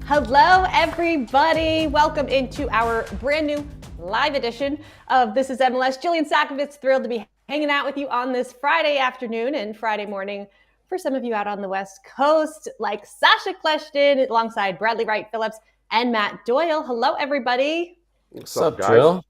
Hello, everybody. Welcome into our brand new live edition of This Is MLS. Jillian Sakovits, thrilled to be hanging out with you on this Friday afternoon and Friday morning for some of you out on the West Coast, like Sacha Kljestan alongside Bradley Wright-Phillips and Matt Doyle. Hello, everybody. What's up, Jill?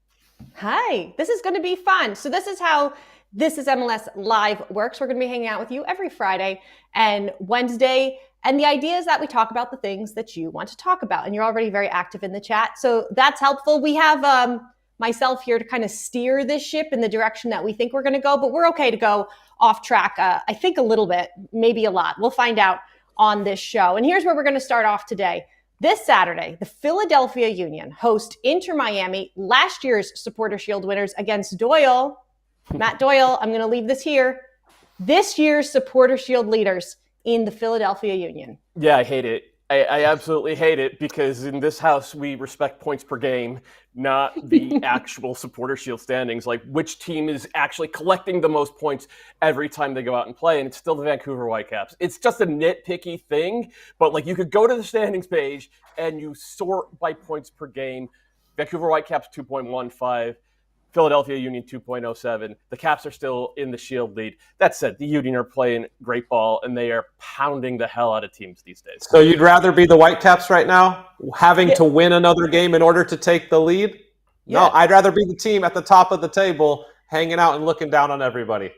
Hi. This is going to be fun. So this is how This Is MLS Live works. We're going to be hanging out with you every Friday and Wednesday. And the idea is that we talk about the things that you want to talk about. And you're already very active in the chat, so that's helpful. We have myself here to kind of steer this ship in the direction that we think we're going to go, but we're okay to go off track, I think a little bit, maybe a lot. We'll find out on this show. And here's where we're going to start off today. This Saturday, the Philadelphia Union host Inter Miami, last year's Supporter Shield winners, against Doyle. Matt Doyle, I'm going to leave this here. This year's Supporter Shield leaders in the Philadelphia Union. Yeah, I hate it. I absolutely hate it, because in this house, we respect points per game, not the actual Supporter Shield standings, like which team is actually collecting the most points every time they go out and play, and it's still the Vancouver Whitecaps. It's just a nitpicky thing, but like you could go to the standings page and you sort by points per game. Vancouver Whitecaps 2.15, Philadelphia Union 2.07. The Caps are still in the Shield lead. That said, the Union are playing great ball, and they are pounding the hell out of teams these days. So you'd rather be the Whitecaps right now, having to win another game in order to take the lead? Yeah. No, I'd rather be the team at the top of the table, hanging out and looking down on everybody.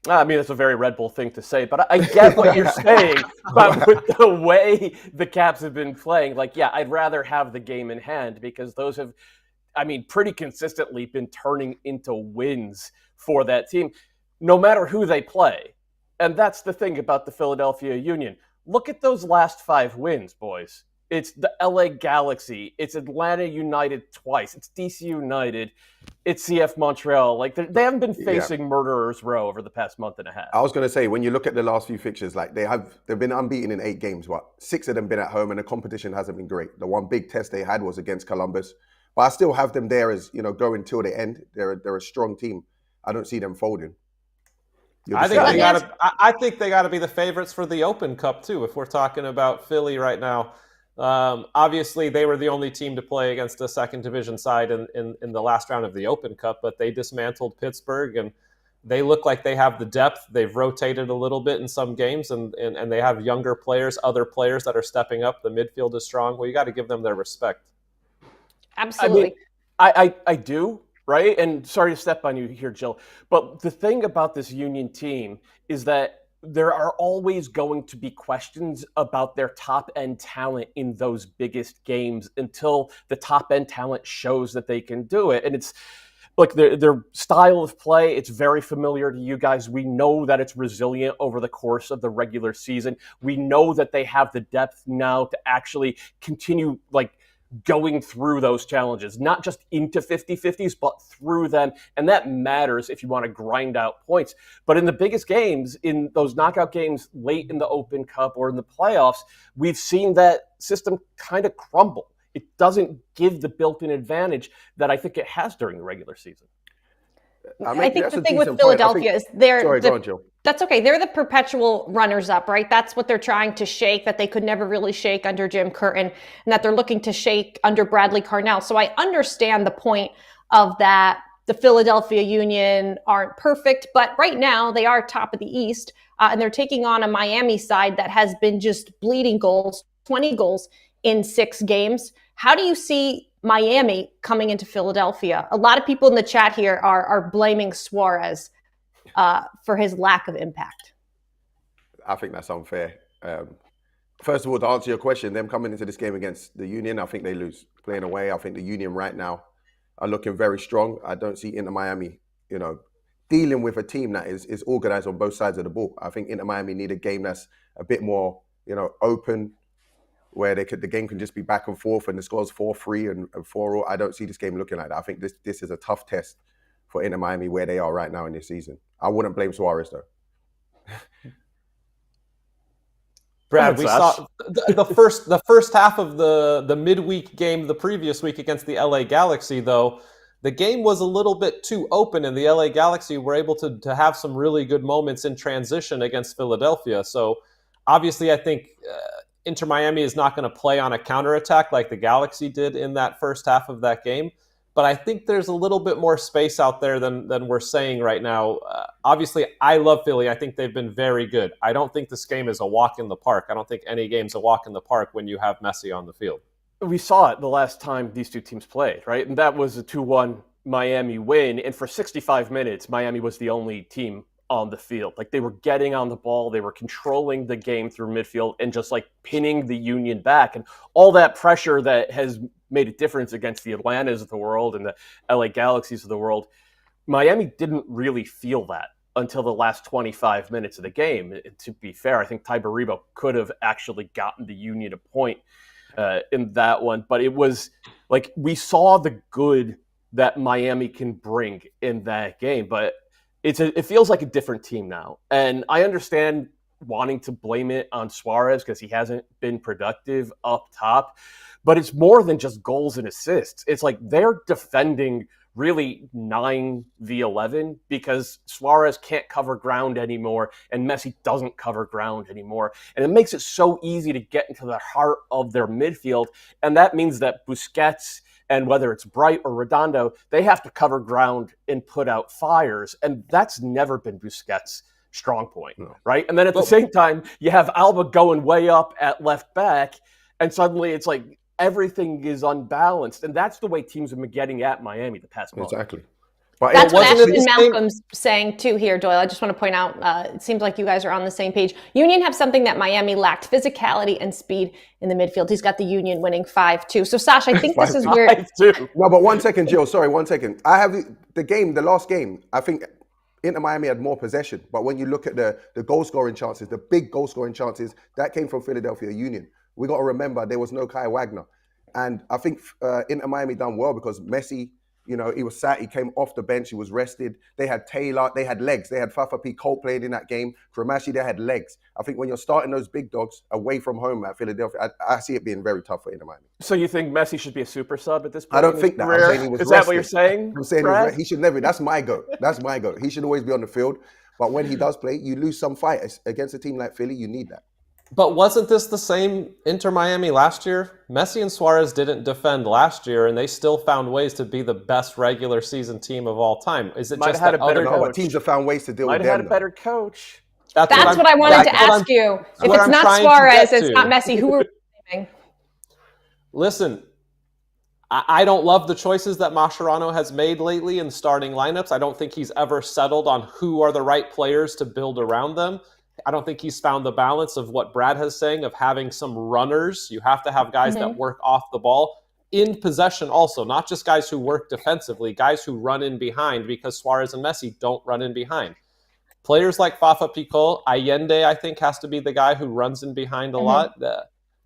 I mean, that's a very Red Bull thing to say, but I get what you're saying. But with the way the Caps have been playing, like, yeah, I'd rather have the game in hand, because those have pretty consistently been turning into wins for that team, no matter who they play. And that's the thing about the Philadelphia Union. Look at those last 5 wins, boys. It's the LA Galaxy. It's Atlanta United twice. It's DC United. It's CF Montreal. Like, they haven't been facing Murderers Row over the past month and a half. I was going to say, when you look at the last few fixtures, like they've been unbeaten in 8 games. 6 of them been at home, and the competition hasn't been great. The one big test they had was against Columbus, but I still have them there as, going till the end. They're a strong team. I don't see them folding. I think they got to be the favorites for the Open Cup too. If we're talking about Philly right now. Obviously, they were the only team to play against a second division side in the last round of the Open Cup, but they dismantled Pittsburgh, and they look like they have the depth. They've rotated a little bit in some games, and they have younger players, other players that are stepping up. The midfield is strong. Well, you got to give them their respect. Absolutely. I do, right? And sorry to step on you here, Jill, but the thing about this Union team is that there are always going to be questions about their top-end talent in those biggest games until the top-end talent shows that they can do it. And it's like their style of play, it's very familiar to you guys. We know that it's resilient over the course of the regular season. We know that they have the depth now to actually continue, going through those challenges, not just into 50-50s, but through them. And that matters if you want to grind out points. But in the biggest games, in those knockout games late in the Open Cup or in the playoffs, we've seen that system kind of crumble. It doesn't give the built-in advantage that I think it has during the regular season. I think the thing with Philadelphia is Sorry, go on, Jill. That's okay. They're the perpetual runners-up, right? That's what they're trying to shake, that they could never really shake under Jim Curtin, and that they're looking to shake under Bradley Carnell. So I understand the point of that. The Philadelphia Union aren't perfect, but right now they are top of the East, and they're taking on a Miami side that has been just bleeding goals, 20 goals in 6 games. How do you see Miami coming into Philadelphia? A lot of people in the chat here are blaming Suarez for his lack of impact. I think that's unfair. First of all, to answer your question, them coming into this game against the Union, I think they lose. Playing away, I think the Union right now are looking very strong. I don't see Inter Miami, dealing with a team that is organized on both sides of the ball. I think Inter Miami need a game that's a bit more, open, where the game can just be back and forth and the score's 4-3 and 4-4. I don't see this game looking like that. I think this is a tough test for Inter Miami where they are right now in this season. I wouldn't blame Suarez though. Brad, we saw the first half of the midweek game the previous week against the LA Galaxy, though. The game was a little bit too open, and the LA Galaxy were able to have some really good moments in transition against Philadelphia. So obviously I think Inter Miami is not going to play on a counterattack like the Galaxy did in that first half of that game. But I think there's a little bit more space out there than we're saying right now. Obviously, I love Philly. I think they've been very good. I don't think this game is a walk in the park. I don't think any game's a walk in the park when you have Messi on the field. We saw it the last time these two teams played, right? And that was a 2-1 Miami win. And for 65 minutes, Miami was the only team on the field. They were getting on the ball, they were controlling the game through midfield and just pinning the Union back. And all that pressure that has made a difference against the Atlantas of the world and the LA Galaxies of the world, Miami didn't really feel that until the last 25 minutes of the game. To be fair, I think Ty Baribo could have actually gotten the Union a point in that one. But it was we saw the good that Miami can bring in that game. But it feels like a different team now. And I understand wanting to blame it on Suarez because he hasn't been productive up top. But it's more than just goals and assists. It's they're defending really 9v11 because Suarez can't cover ground anymore and Messi doesn't cover ground anymore. And it makes it so easy to get into the heart of their midfield. And that means that Busquets, and whether it's Bright or Redondo, they have to cover ground and put out fires. And that's never been Busquets' strong point, right? And then at the same time, you have Alba going way up at left back, and suddenly it's everything is unbalanced. And that's the way teams have been getting at Miami the past month. Exactly. But That's what wasn't it Ashton the same- Malcolm's saying too here, Doyle. I just want to point out, it seems like you guys are on the same page. Union have something that Miami lacked, physicality and speed in the midfield. He's got the Union winning 5-2. So, Sacha, I think this is where... 5-2. No, but 1 second, Jill. Sorry, 1 second. I have the last game, I think Inter Miami had more possession. But when you look at the goal scoring chances, the big goal scoring chances, that came from Philadelphia Union. We got to remember there was no Kai Wagner. And I think Inter Miami done well because Messi, you know, he was sat, he came off the bench, he was rested. They had Taylor, they had legs. They had Fafa P. Colt played in that game. Kramashi, they had legs. I think when you're starting those big dogs away from home at Philadelphia, I see it being very tough for Inter Miami. So you think Messi should be a super sub at this point? I don't think that. I'm saying he was Is that what you're saying? I'm saying Brad? he should never. That's my goat. That's my goat. He should always be on the field. But when he does play, you lose some fight against a team like Philly. You need that. But wasn't this the same Inter Miami last year? Messi and Suarez didn't defend last year, and they still found ways to be the best regular season team of all time. Is it Might just have had that a better other coach. But teams have found ways to deal Might with have them. had a better coach. That's what I wanted to ask you. If what it's I'm not trying to Suarez, get it's to. not Messi, who are we blaming? Listen, I don't love the choices that Mascherano has made lately in starting lineups. I don't think he's ever settled on who are the right players to build around them. I don't think he's found the balance of what Brad has saying of having some runners. You have to have guys that work off the ball in possession also, not just guys who work defensively, guys who run in behind, because Suarez and Messi don't run in behind. Players like Fafa Picol, Allende, I think, has to be the guy who runs in behind a lot.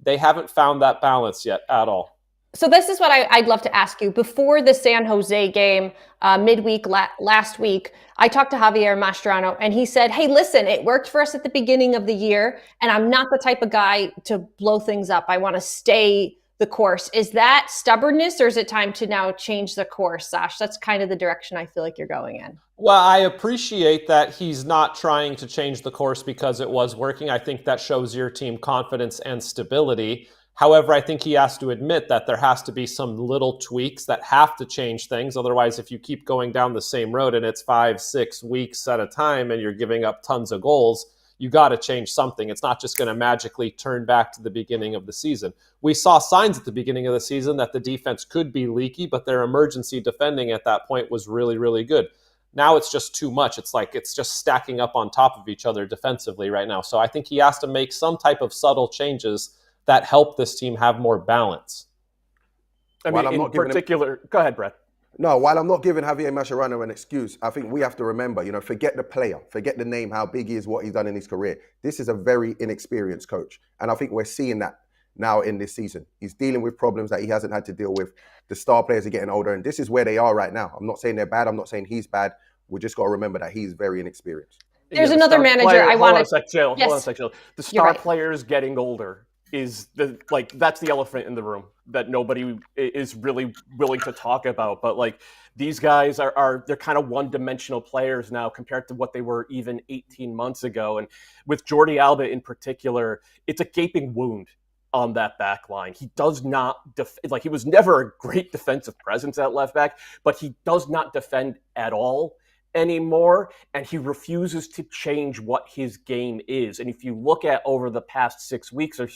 They haven't found that balance yet at all. So this is what I'd love to ask you. Before the San Jose game, midweek last week, I talked to Javier Mascherano, and he said, hey, listen, it worked for us at the beginning of the year, and I'm not the type of guy to blow things up. I want to stay the course. Is that stubbornness, or is it time to now change the course, Sash? That's kind of the direction I feel like you're going in. Well, I appreciate that he's not trying to change the course because it was working. I think that shows your team confidence and stability. However, I think he has to admit that there has to be some little tweaks that have to change things. Otherwise, if you keep going down the same road and it's 5-6 weeks at a time and you're giving up tons of goals, you got to change something. It's not just going to magically turn back to the beginning of the season. We saw signs at the beginning of the season that the defense could be leaky, but their emergency defending at that point was really, really good. Now it's just too much. It's like it's just stacking up on top of each other defensively right now. So I think he has to make some type of subtle changes that help this team have more balance. I mean, in particular, go ahead, Brett. No, while I'm not giving Javier Mascherano an excuse, I think we have to remember, you know, forget the player, forget the name, how big he is, what he's done in his career. This is a very inexperienced coach. And I think we're seeing that now in this season. He's dealing with problems that he hasn't had to deal with. The star players are getting older, and this is where they are right now. I'm not saying they're bad. I'm not saying he's bad. We just got to remember that he's very inexperienced. There's another manager I want to... Hold on a sec, Jill. The star players getting older is that's the elephant in the room that nobody is really willing to talk about. But like these guys they're kind of one-dimensional players now compared to what they were even 18 months ago. And with Jordi Alba in particular, it's a gaping wound on that back line. He does not he was never a great defensive presence at left back, but he does not defend at all anymore, and he refuses to change what his game is. And if you look at over the past 6 weeks or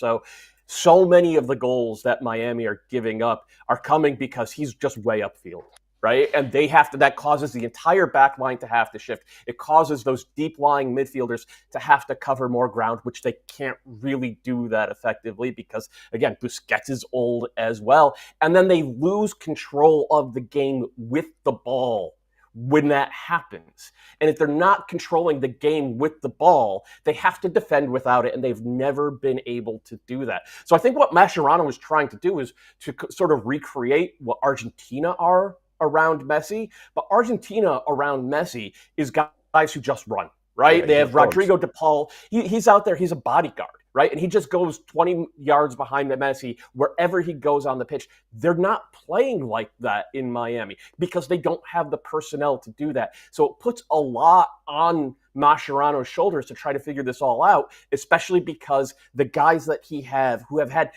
so many of the goals that Miami are giving up are coming because he's just way upfield, right? And that causes the entire back line to have to shift. It causes those deep lying midfielders to have to cover more ground, which they can't really do that effectively because, again, Busquets is old as well. And then they lose control of the game with the ball when that happens. And if they're not controlling the game with the ball, they have to defend without it, and they've never been able to do that. So I think what Mascherano is trying to do is to sort of recreate what Argentina are around Messi, but Argentina around Messi is guys who just run, right? Yeah, they have Rodrigo de Paul. He's out there. He's a bodyguard, right? And he just goes 20 yards behind the Messi wherever he goes on the pitch. They're not playing like that in Miami because they don't have the personnel to do that. So it puts a lot on Mascherano's shoulders to try to figure this all out, especially because the guys that who have had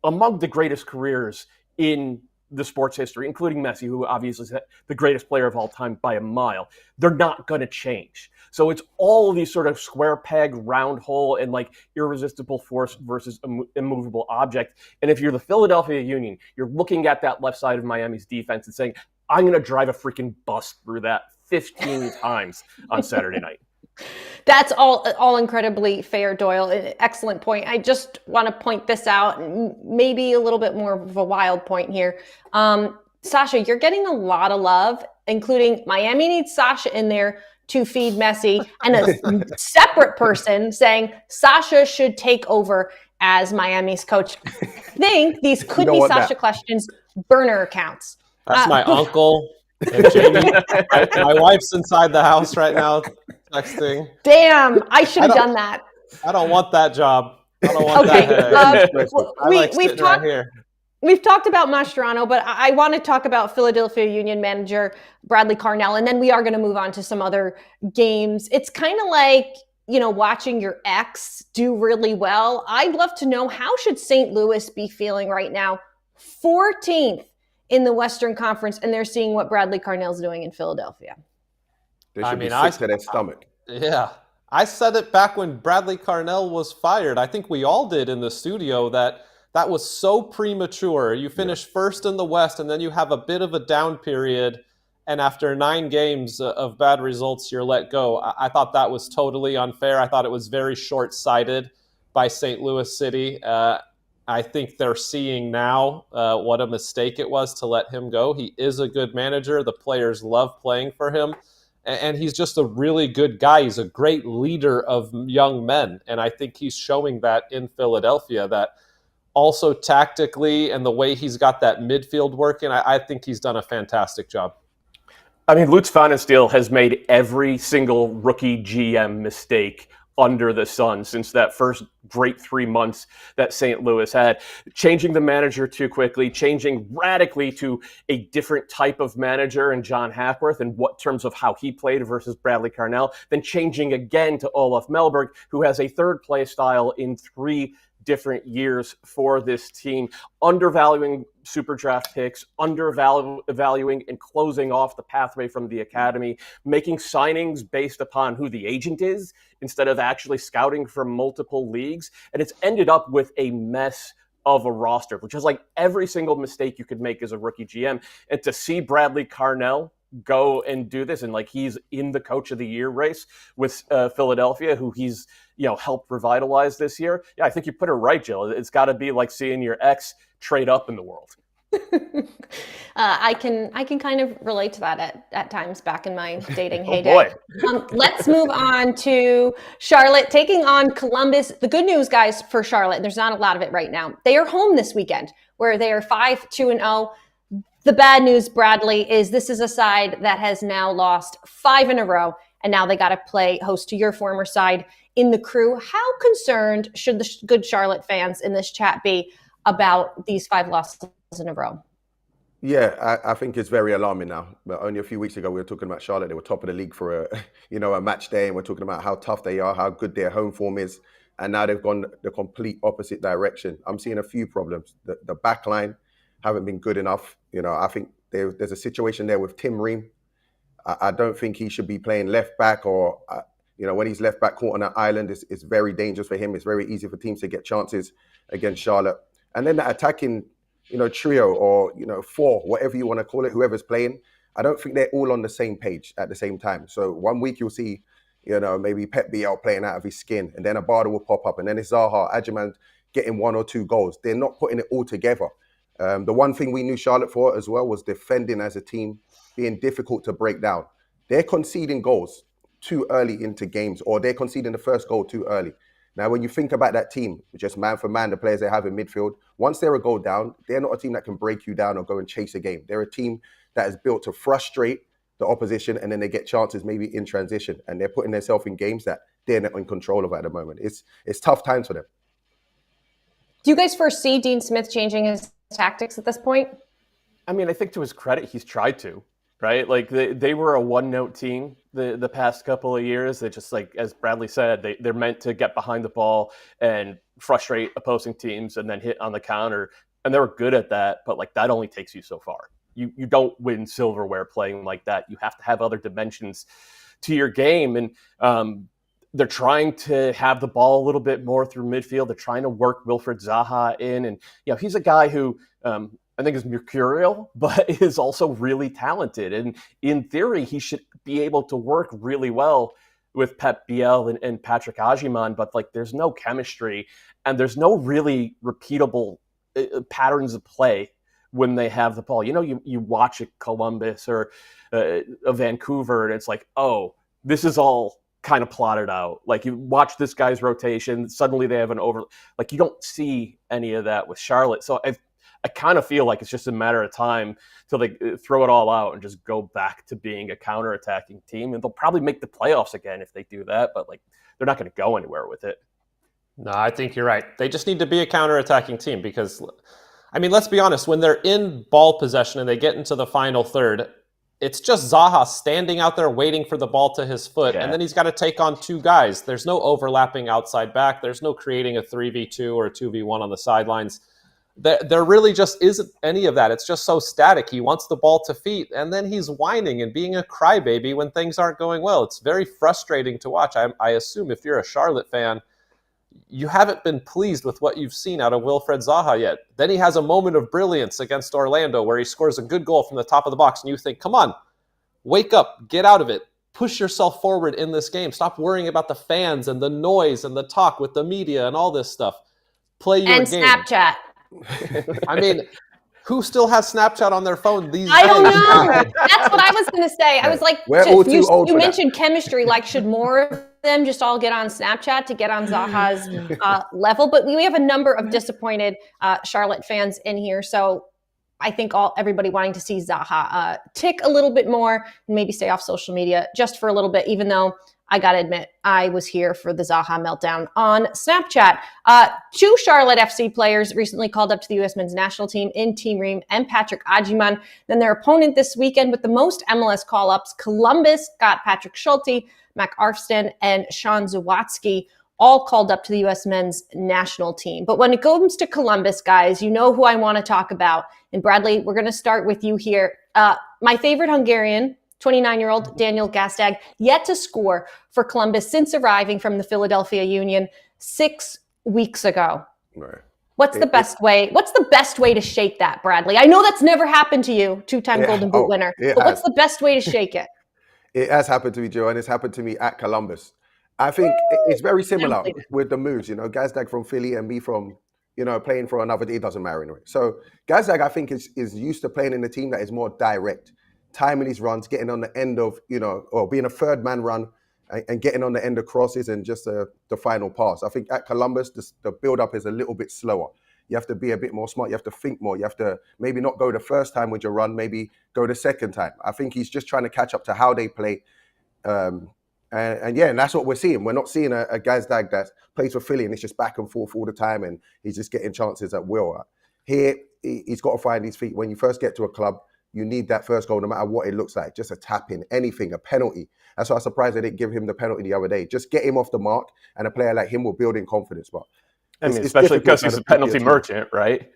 among the greatest careers in the sports history, including Messi, who obviously is the greatest player of all time by a mile, they're not going to change. So it's all of these sort of square peg, round hole, and like irresistible force versus immovable object. And if you're the Philadelphia Union, you're looking at that left side of Miami's defense and saying, I'm going to drive a freaking bus through that 15 times on Saturday night. That's all incredibly fair, Doyle. Excellent point. I just want to point this out, maybe a little bit more of a wild point here. Sacha, you're getting a lot of love, including Miami needs Sacha in there to feed Messi, and a separate person saying Sacha should take over as Miami's coach. I think these could be Sacha Kljestan's burner accounts. That's my uncle. And Jamie, my wife's inside the house right now texting. Damn, I should have done that. I don't want that job. I don't want that. We've talked about Mascherano, but I want to talk about Philadelphia Union manager Bradley Carnell, and then we are going to move on to some other games. It's kind of like, watching your ex do really well. I'd love to know, how should St. Louis be feeling right now? 14th in the Western Conference, and they're seeing what Bradley Carnell's doing in Philadelphia. They should be sick to their stomach. Yeah. I said it back when Bradley Carnell was fired. I think we all did in the studio that was so premature. You finish first in the West, and then you have a bit of a down period, and after 9 games of bad results, you're let go. I thought that was totally unfair. I thought it was very short-sighted by St. Louis City. I think they're seeing now what a mistake it was to let him go. He is a good manager. The players love playing for him. And he's just a really good guy. He's a great leader of young men. And I think he's showing that in Philadelphia, that also tactically and the way he's got that midfield working, I think he's done a fantastic job. I mean, Lutz Pfannenstiel has made every single rookie GM mistake under the sun since that first great 3 months that St. Louis had. Changing the manager too quickly, changing radically to a different type of manager in John Hackworth and what terms of how he played versus Bradley Carnell, then changing again to Olaf Mellberg, who has a third play style in 3 different years for this team, undervaluing super draft picks, undervaluing and closing off the pathway from the academy, making signings based upon who the agent is instead of actually scouting from multiple leagues. And it's ended up with a mess of a roster, which is like every single mistake you could make as a rookie GM. And to see Bradley Carnell go and do this, and like he's in the coach of the year race with Philadelphia, who he's helped revitalize this year. Yeah, I think you put it right, Jill. It's got to be like seeing your ex trade up in the world. I can kind of relate to that at times back in my dating heyday. Let's move on to Charlotte taking on Columbus. The good news, guys, for Charlotte, there's not a lot of it right now. They are home this weekend, where they are 5-2-0. The bad news, Bradley, is this is a side that has now lost 5 in a row, and now they got to play host to your former side in the Crew. How concerned should the good Charlotte fans in this chat be about these 5 losses in a row? Yeah, I think it's very alarming now. But only a few weeks ago, we were talking about Charlotte. They were top of the league for a match day, and we're talking about how tough they are, how good their home form is. And now they've gone the complete opposite direction. I'm seeing a few problems. The back line haven't been good enough. I think there's a situation there with Tim Ream. I don't think he should be playing left back, or when he's left back caught on an island, it's very dangerous for him. It's very easy for teams to get chances against Charlotte. And then the attacking, trio or, 4, whatever you want to call it, whoever's playing, I don't think they're all on the same page at the same time. So one week you'll see, maybe Pep Biel playing out of his skin, and then Abada will pop up, and then it's Zaha, Adjaman getting 1 or 2 goals. They're not putting it all together. The one thing we knew Charlotte for as well was defending as a team, being difficult to break down. They're conceding goals too early into games, or they're conceding the first goal too early. Now, when you think about that team, just man for man, the players they have in midfield, once they're a goal down, they're not a team that can break you down or go and chase a game. They're a team that is built to frustrate the opposition, and then they get chances maybe in transition, and they're putting themselves in games that they're not in control of at the moment. It's tough times for them. Do you guys foresee Dean Smith changing his tactics at this point? I mean, I think to his credit, he's tried to, right? Like they were a one-note team the past couple of years. They just, like, as Bradley said, they're meant to get behind the ball and frustrate opposing teams and then hit on the counter. And they were good at that, but like that only takes you so far. You don't win silverware playing like that. You have to have other dimensions to your game. And they're trying to have the ball a little bit more through midfield. They're trying to work Wilfried Zaha in. And, he's a guy who I think is mercurial, but is also really talented. And in theory, he should be able to work really well with Pep Biel and Patrick Agyemang, but like there's no chemistry and there's no really repeatable patterns of play when they have the ball. You know, you watch a Columbus or a Vancouver and it's like, oh, this is all kind of plotted out. Like you watch this guy's rotation, suddenly they have an over. Like you don't see any of that with Charlotte. So I kind of feel like it's just a matter of time till they throw it all out and just go back to being a counterattacking team. And they'll probably make the playoffs again if they do that, but like they're not going to go anywhere with it. No, I think you're right. They just need to be a counterattacking team because, I mean, let's be honest, when they're in ball possession and they get into the final third, it's just Zaha standing out there waiting for the ball to his foot, and then he's got to take on two guys. There's no overlapping outside back. There's no creating a 3v2 or a 2v1 on the sidelines. There really just isn't any of that. It's just so static. He wants the ball to feet, and then he's whining and being a crybaby when things aren't going well. It's very frustrating to watch. I assume if you're a Charlotte fan, you haven't been pleased with what you've seen out of Wilfred Zaha yet. Then he has a moment of brilliance against Orlando where he scores a good goal from the top of the box, and you think, come on, wake up, get out of it, push yourself forward in this game. Stop worrying about the fans and the noise and the talk with the media and all this stuff. Play your game. And Snapchat. I mean, who still has Snapchat on their phone these days? I don't know. That's what I was going to say. I was like, you mentioned chemistry. Like, should more of them just all get on Snapchat to get on Zaha's level? But we have a number of disappointed Charlotte fans in here. So I think everybody wanting to see Zaha tick a little bit more and maybe stay off social media just for a little bit, even though I got to admit, I was here for the Zaha meltdown on Snapchat. Two Charlotte FC players recently called up to the U.S. men's national team in Team Ream and Patrick Agyemang. Then their opponent this weekend with the most MLS call-ups, Columbus, got Patrick Schulte, Mac Arfston, and Sean Zawadzki, all called up to the U.S. men's national team. But when it comes to Columbus, guys, you know who I want to talk about. And Bradley, we're going to start with you here. My favorite Hungarian, 29-year-old Daniel Gazdag, yet to score for Columbus since arriving from the Philadelphia Union 6 weeks ago. Right. What's the best way to shake that, Bradley? I know that's never happened to you, two-time Golden Boot winner, but what's the best way to shake it? It has happened to me, Joe, and it's happened to me at Columbus. I think it's very similar with the moves, you know, Gazdag from Philly and me from, you know, playing for another, it doesn't matter anyway. So Gazdag, I think, is used to playing in a team that is more direct, timing his runs, getting on the end of, you know, or being a third man run and getting on the end of crosses and just the final pass. I think at Columbus, the build-up is a little bit slower. You have to be a bit more smart. You have to think more. You have to maybe not go the first time with your run, maybe go the second time. I think he's just trying to catch up to how they play. And that's what we're seeing. We're not seeing a Gazdag that plays for Philly and it's just back and forth all the time and he's just getting chances at will. Here, he's got to find his feet. When you first get to a club, you need that first goal, no matter what it looks like. Just a tap in, anything, a penalty. That's why I'm surprised they didn't give him the penalty the other day. Just get him off the mark, and a player like him will build in confidence. But I mean, especially because he's a penalty merchant, right?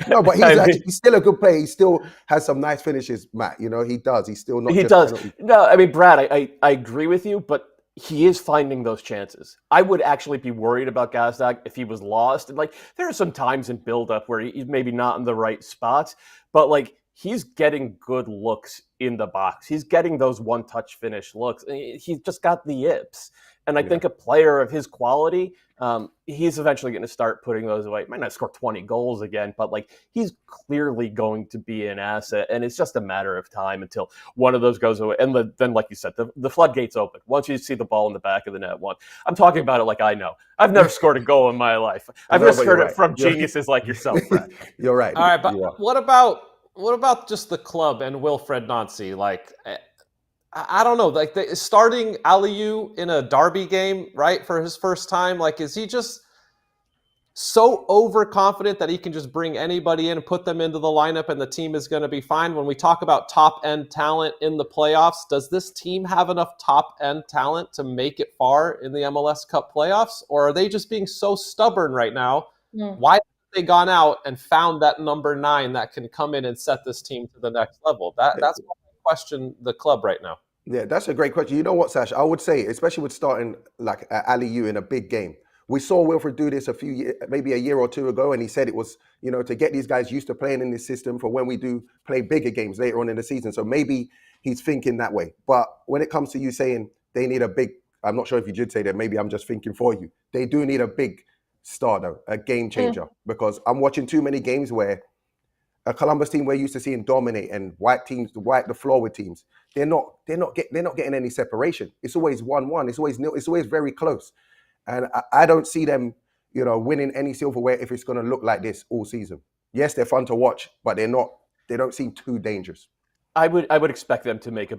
No, but he's still a good player. He still has some nice finishes, Matt. You know, he does. He's still not. He does. Penalty. No, I mean, Brad, I agree with you, but he is finding those chances. I would actually be worried about Gazdag if he was lost. And like, there are some times in build-up where he's maybe not in the right spots, but like, he's getting good looks in the box. He's getting those one-touch finish looks. He's just got the yips. And I think a player of his quality, he's eventually going to start putting those away. Might not score 20 goals again, but like he's clearly going to be an asset. And it's just a matter of time until one of those goes away. And then, like you said, the floodgates open. Once you see the ball in the back of the net, I'm talking about it like I know. I've never scored a goal in my life. I've just heard it from geniuses like yourself, Brad. You're right. All right, but what about just the club and Wilfred Nancy? Like, I don't know, like starting Aliou in a derby game, right, for his first time, like, is he just so overconfident that he can just bring anybody in and put them into the lineup and the team is going to be fine? When we talk about top-end talent in the playoffs, does this team have enough top-end talent to make it far in the MLS Cup playoffs? Or are they just being so stubborn right now? Why haven't they gone out and found that number 9 that can come in and set this team to the next level? That's what I question the club right now. Yeah, that's a great question. You know what, Sash? I would say, especially with starting like Aliou in a big game, We saw Wilfred do this maybe a year or two ago, and he said it was, to get these guys used to playing in this system for when we do play bigger games later on in the season. So maybe he's thinking that way. But when it comes to you saying they need a big, I'm not sure if you did say that, maybe I'm just thinking for you. They do need a big star, though, a game changer, because I'm watching too many games where a Columbus team we're used to seeing dominate and wipe the floor with teams. They're not getting any separation. It's always 1-1. It's always nil. It's always very close. And I don't see them, winning any silverware if it's going to look like this all season. Yes, they're fun to watch, but they don't seem too dangerous. I would expect them to make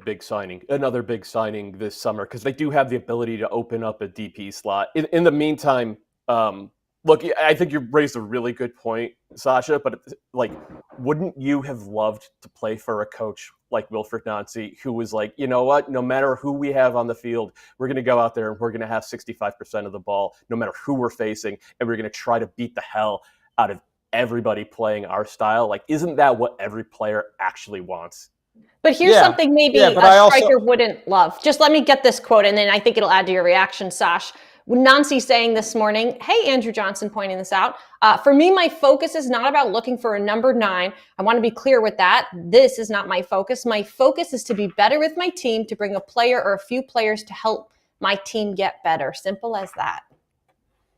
another big signing this summer, because they do have the ability to open up a DP slot. In the meantime, look, I think you raised a really good point, Sacha, but wouldn't you have loved to play for a coach like Wilfried Nancy, who was like, you know what, no matter who we have on the field, we're going to go out there and we're going to have 65% of the ball, no matter who we're facing, and we're going to try to beat the hell out of everybody playing our style? Like, isn't that what every player actually wants? But here's something maybe a striker wouldn't love. Just let me get this quote, and then I think it'll add to your reaction, Sash. Nancy saying this morning, hey, Andrew Johnson pointing this out, for me, my focus is not about looking for a number 9. I want to be clear with that. This is not my focus. My focus is to be better with my team, to bring a player or a few players to help my team get better. Simple as that.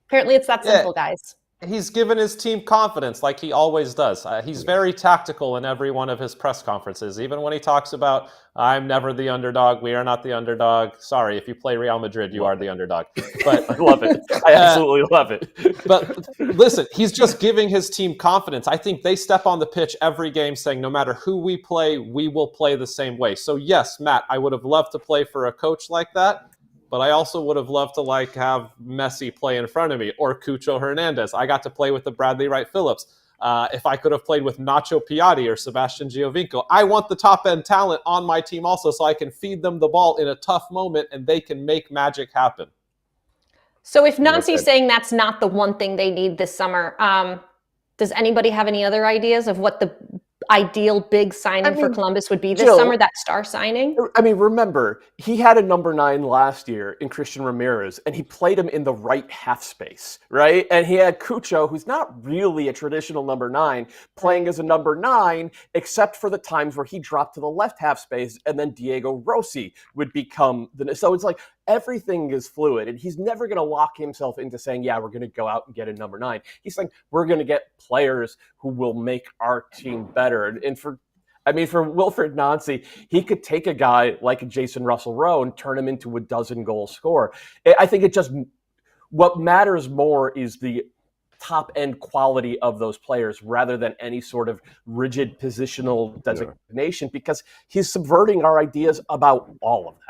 Apparently it's that simple, guys. He's given his team confidence like he always does. He's very tactical in every one of his press conferences, even when he talks about, I'm never the underdog. We are not the underdog. Sorry, if you play Real Madrid, you are the underdog. But I love it. I absolutely love it. But listen, he's just giving his team confidence. I think they step on the pitch every game saying, no matter who we play, we will play the same way. So yes, Matt, I would have loved to play for a coach like that. But I also would have loved to have Messi play in front of me, or Cucho Hernandez. I got to play with the Bradley Wright-Phillips. If I could have played with Nacho Piatti or Sebastian Giovinco, I want the top-end talent on my team also, so I can feed them the ball in a tough moment and they can make magic happen. So if Nancy's saying that's not the one thing they need this summer, does anybody have any other ideas of what the ideal big signing for Columbus would be this summer, that star signing? I mean, remember, he had a number 9 last year in Christian Ramirez, and he played him in the right half space, right? And he had Cucho, who's not really a traditional number 9, playing as a number 9, except for the times where he dropped to the left half space, and then Diego Rossi would become so it's like everything is fluid, and he's never going to lock himself into saying, yeah, we're going to go out and get a number 9. He's like, we're going to get players who will make our team better. And for Wilfried Nancy, he could take a guy like Jason Russell-Rowe and turn him into a dozen-goal scorer. I think what matters more is the top-end quality of those players rather than any sort of rigid positional designation, because he's subverting our ideas about all of that.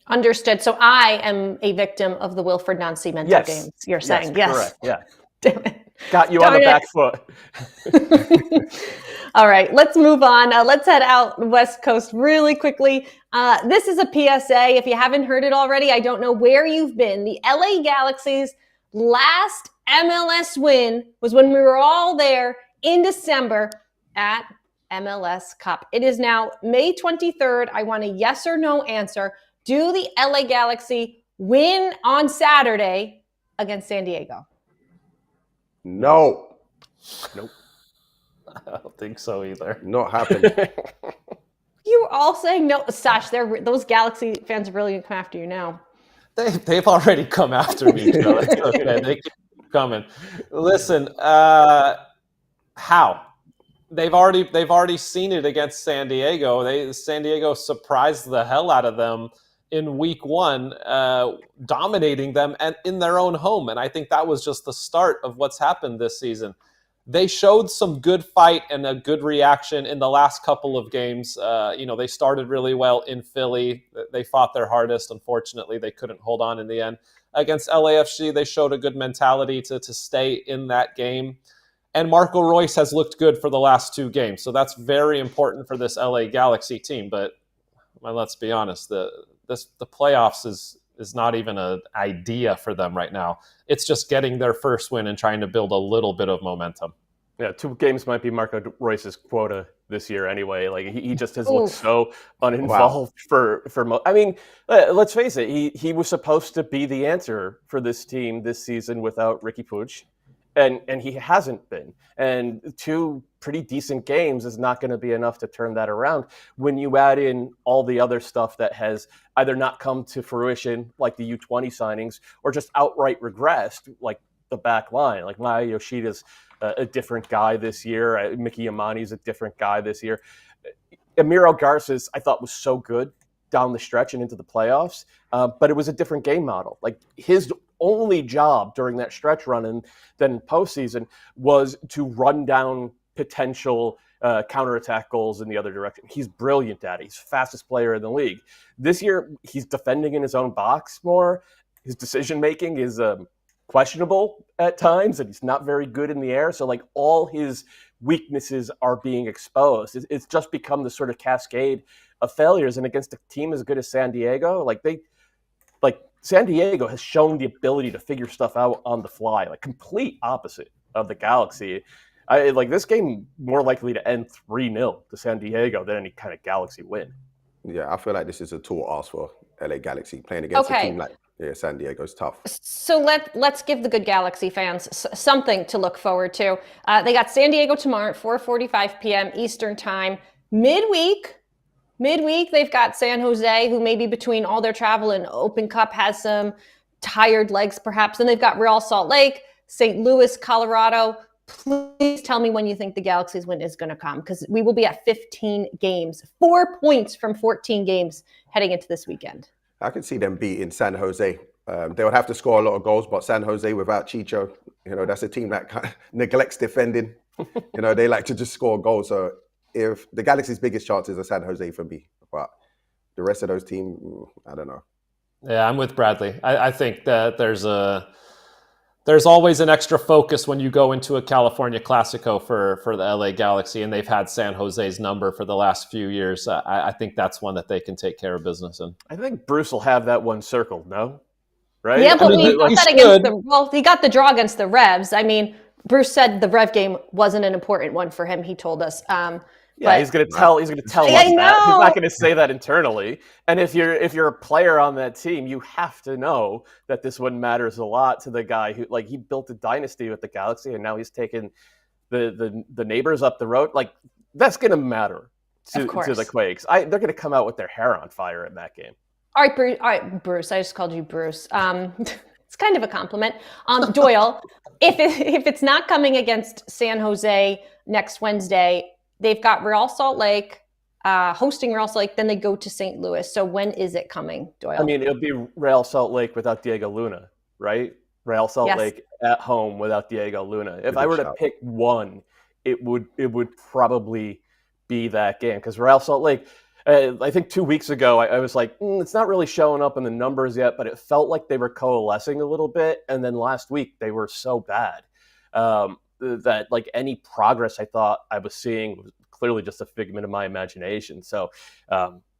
Understood. So I am a victim of the Wilfried Nancy mental games, you're saying. Yes. Correct. Yeah. Damn it. Got you on the back foot. All right, let's move on. Let's head out West Coast really quickly. This is a PSA. If you haven't heard it already, I don't know where you've been. The LA Galaxy's last MLS win was when we were all there in December at MLS Cup. It is now May 23rd. I want a yes or no answer. Do the LA Galaxy win on Saturday against San Diego? No. Nope. I don't think so either. Not happening. You were all saying no. Sash, those Galaxy fans are really going to come after you now. They've already come after me, Joe. It's okay. They keep coming. Listen, how? They've already seen it against San Diego. San Diego surprised the hell out of them in week 1, dominating them and in their own home. And I think that was just the start of what's happened this season. They showed some good fight and a good reaction in the last couple of games. They started really well in Philly. They fought their hardest. Unfortunately, they couldn't hold on in the end. Against LAFC, they showed a good mentality to stay in that game. And Marco Royce has looked good for the last 2 games. So that's very important for this LA Galaxy team. But let's be honest, the playoffs is not even an idea for them right now. It's just getting their first win and trying to build a little bit of momentum. Yeah, 2 games might be Marco Royce's quota this year anyway. Like he just has looked so uninvolved I mean, let's face it, he was supposed to be the answer for this team this season without Ricky Puig, and he hasn't been. And 2 pretty decent games is not going to be enough to turn that around when you add in all the other stuff that has either not come to fruition, like the U20 signings, or just outright regressed, like the back line. Like Maya Yoshida's a different guy this year. Mickey Imani's a different guy this year. Emiro Garces, I thought, was so good down the stretch and into the playoffs, but it was a different game model. Like his only job during that stretch run and then postseason was to run down potential counterattack goals in the other direction. He's brilliant at it. He's the fastest player in the league. This year, he's defending in his own box more. His decision-making is questionable at times, and he's not very good in the air. So like all his weaknesses are being exposed. It's just become the sort of cascade of failures. And against a team as good as San Diego, San Diego has shown the ability to figure stuff out on the fly, like complete opposite of the Galaxy. This game more likely to end 3-0 to San Diego than any kind of Galaxy win. Yeah, I feel like this is a tall ask for LA Galaxy playing against a team like San Diego's tough. So let's give the good Galaxy fans something to look forward to. They got San Diego tomorrow at 4:45 p.m. Eastern time. Midweek, they've got San Jose, who maybe between all their travel and Open Cup has some tired legs perhaps. And they've got Real Salt Lake, St. Louis, Colorado. Please tell me when you think the Galaxy's win is going to come, because we will be at 15 games, 4 points from 14 games heading into this weekend. I can see them beating San Jose. They would have to score a lot of goals, but San Jose without Chicho, that's a team that kind of neglects defending. They like to just score goals. So if the Galaxy's biggest chances are San Jose for me, but the rest of those teams, I don't know. Yeah, I'm with Bradley. I think that there's always an extra focus when you go into a California Classico for the LA Galaxy, and they've had San Jose's number for the last few years. I think that's one that they can take care of business in. I think Bruce will have that one circled, no? Right? Yeah, but he got the draw against the Revs. I mean, Bruce said the Rev game wasn't an important one for him, he told us. He's going to tell us that. He's not going to say that internally. And if you're a player on that team, you have to know that this one matters a lot to the guy who, he built a dynasty with the Galaxy, and now he's taken the neighbors up the road. That's going to matter to the Quakes. They're going to come out with their hair on fire in that game. All right, Bruce. I just called you Bruce. It's kind of a compliment. Doyle, if it's not coming against San Jose next Wednesday, they've got Real Salt Lake, hosting Real Salt Lake, then they go to St. Louis. So when is it coming, Doyle? I mean, it'll be Real Salt Lake without Diego Luna, right? Real Salt Lake at home without Diego Luna. If I were to pick one, it would probably be that game, because Real Salt Lake, I think 2 weeks ago, I was like, it's not really showing up in the numbers yet, but it felt like they were coalescing a little bit. And then last week, they were so bad that any progress I thought I was seeing was clearly just a figment of my imagination. So,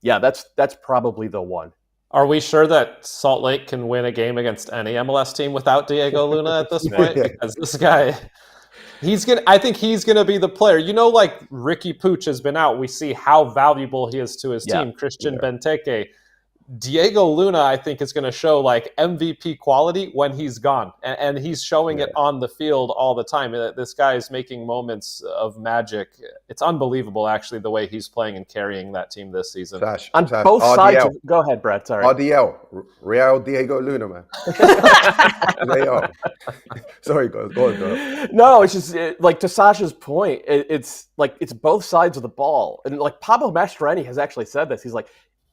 that's probably the one. Are we sure that Salt Lake can win a game against any MLS team without Diego Luna at this point? Because this guy, I think he's gonna be the player. Ricky Puig has been out. We see how valuable he is to his team. Christian Benteke. Diego Luna, I think, is going to show MVP quality when he's gone, and he's showing it on the field all the time. This guy is making moments of magic. It's unbelievable, actually, the way he's playing and carrying that team this season. On both sides. Go ahead, Brad. Sorry. RDL, Real Diego Luna, man. They are. Sorry, guys. Go on. No, it's just to Sacha's point. It's both sides of the ball, and Pablo Mastroeni has actually said this. He's like,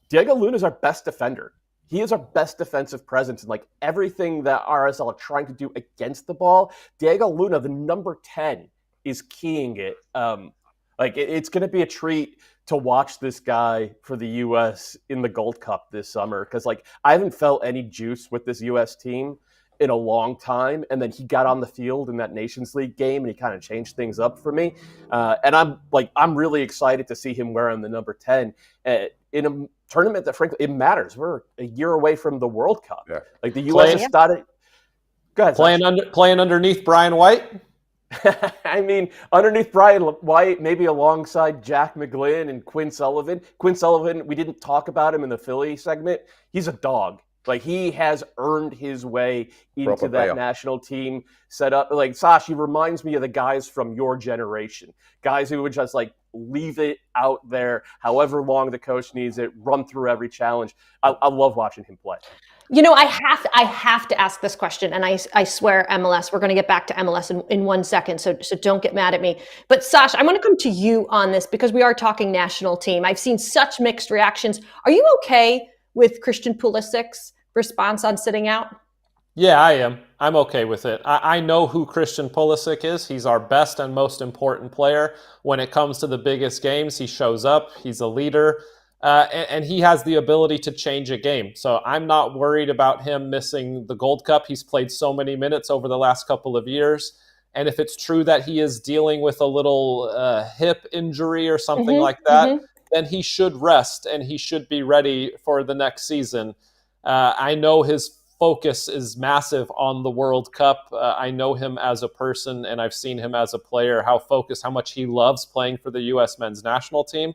Diego Luna is our best defender. He is our best defensive presence, and everything that RSL are trying to do against the ball, Diego Luna, the number 10, is keying it. It's going to be a treat to watch this guy for the U.S. in the Gold Cup this summer, because I haven't felt any juice with this U.S. team in a long time, and then he got on the field in that Nations League game, and he kind of changed things up for me. And I'm really excited to see him wearing the number 10 in a tournament that, frankly, it matters. We're a year away from the World Cup. Yeah. The U.S. has started. Go ahead. Playing underneath Brian White. I mean, underneath Brian White, maybe alongside Jack McGlynn and Quinn Sullivan. Quinn Sullivan, we didn't talk about him in the Philly segment. He's a dog. Like, he has earned his way into that national team setup. Like, Sash, he reminds me of the guys from your generation. Guys who would just, like, leave it out there, however long the coach needs it, run through every challenge. I love watching him play. You know, I have to ask this question, and I swear MLS, we're going to get back to MLS in 1 second, so don't get mad at me. But Sash, I want to come to you on this because we are talking national team. I've seen such mixed reactions. Are you okay with Christian Pulisic's response on sitting out? Yeah, I am. I'm okay with it. I know who Christian Pulisic is. He's our best and most important player. When it comes to the biggest games, he shows up. He's a leader. And he has the ability to change a game. So I'm not worried about him missing the Gold Cup. He's played so many minutes over the last couple of years. And if it's true that he is dealing with a little hip injury or something like that, then he should rest and he should be ready for the next season. I know his focus is massive on the World Cup. I know him as a person and I've seen him as a player, how much he loves playing for the U.S. men's national team.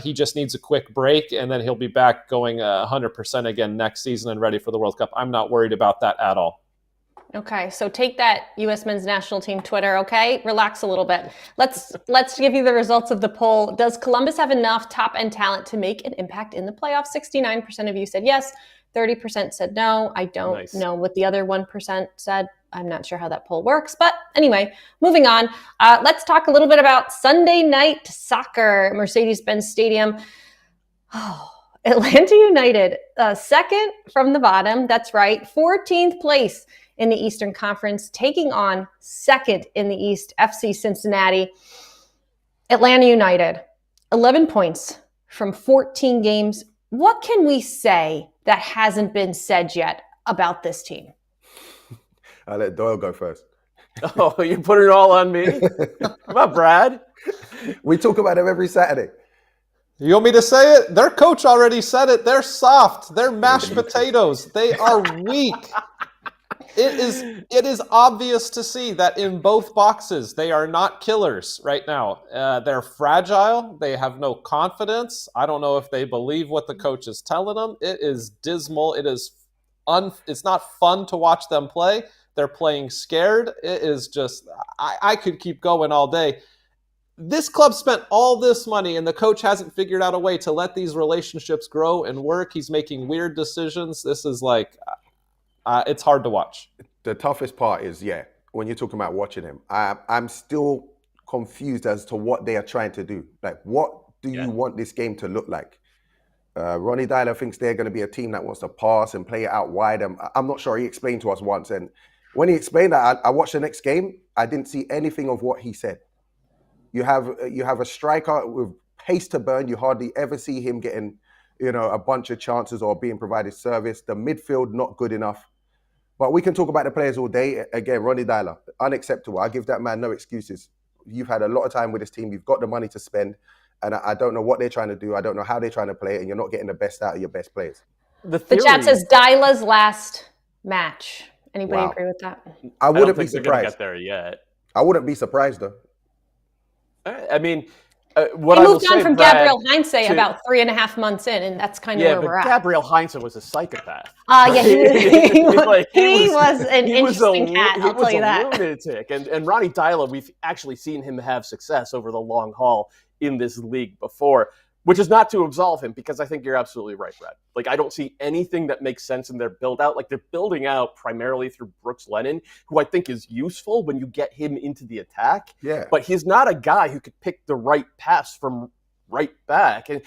He just needs a quick break, and then he'll be back going 100% again next season and ready for the World Cup. I'm not worried about that at all. Okay, so take that, U.S. men's national team Twitter, okay? Relax a little bit. Let's give you the results of the poll. Does Columbus have enough top-end talent to make an impact in the playoffs? 69% of you said yes. 30% said no. I don't know what the other 1% said. I'm not sure how that poll works. But anyway, moving on. Let's talk a little bit about Sunday night soccer, Mercedes-Benz Stadium. Oh, Atlanta United, second from the bottom. That's right. 14th place in the Eastern Conference, taking on second in the East, FC Cincinnati. Atlanta United, 11 points from 14 games. What can we say that hasn't been said yet about this team? I'll let Doyle go first. Oh, you put it all on me? How about Brad? We talk about them every Saturday. You want me to say it? Their coach already said it. They're soft. They're mashed potatoes. They are weak. It is obvious to see that in both boxes, they are not killers right now. They're fragile. They have no confidence. I don't know if they believe what the coach is telling them. It is dismal. It's not fun to watch them play. They're playing scared. It is just, I could keep going all day. This club spent all this money and the coach hasn't figured out a way to let these relationships grow and work. He's making weird decisions. This is like, it's hard to watch. The toughest part is, when you're talking about watching him, I'm still confused as to what they are trying to do. Like, what do you want this game to look like? Ronnie Dyler thinks they're going to be a team that wants to pass and play it out wide. I'm not sure he explained to us once. And when he explained that, I watched the next game. I didn't see anything of what he said. You have a striker with pace to burn. You hardly ever see him getting, a bunch of chances or being provided service. The midfield, not good enough. But we can talk about the players all day. Again, Ronnie Dyler, unacceptable. I give that man no excuses. You've had a lot of time with this team. You've got the money to spend. And I don't know what they're trying to do. I don't know how they're trying to play it. And you're not getting the best out of your best players. The chat says Dyla's last match. Anybody agree with that? I wouldn't be surprised. They're going to get there yet. I wouldn't be surprised, though. I mean, what I will say, from Brad, Gabriel Heinze about 3.5 months in, and that's kind of where we're at. Gabriel Heinze was a psychopath. He was an interesting cat, I'll tell you that. He was a lunatic. And Ronnie Dyla, we've actually seen him have success over the long haul in this league before, which is not to absolve him, because I think you're absolutely right, Brad. Like, I don't see anything that makes sense in their build out. Like, they're building out primarily through Brooks Lennon, who I think is useful when you get him into the attack. Yeah. But he's not a guy who could pick the right pass from right back. And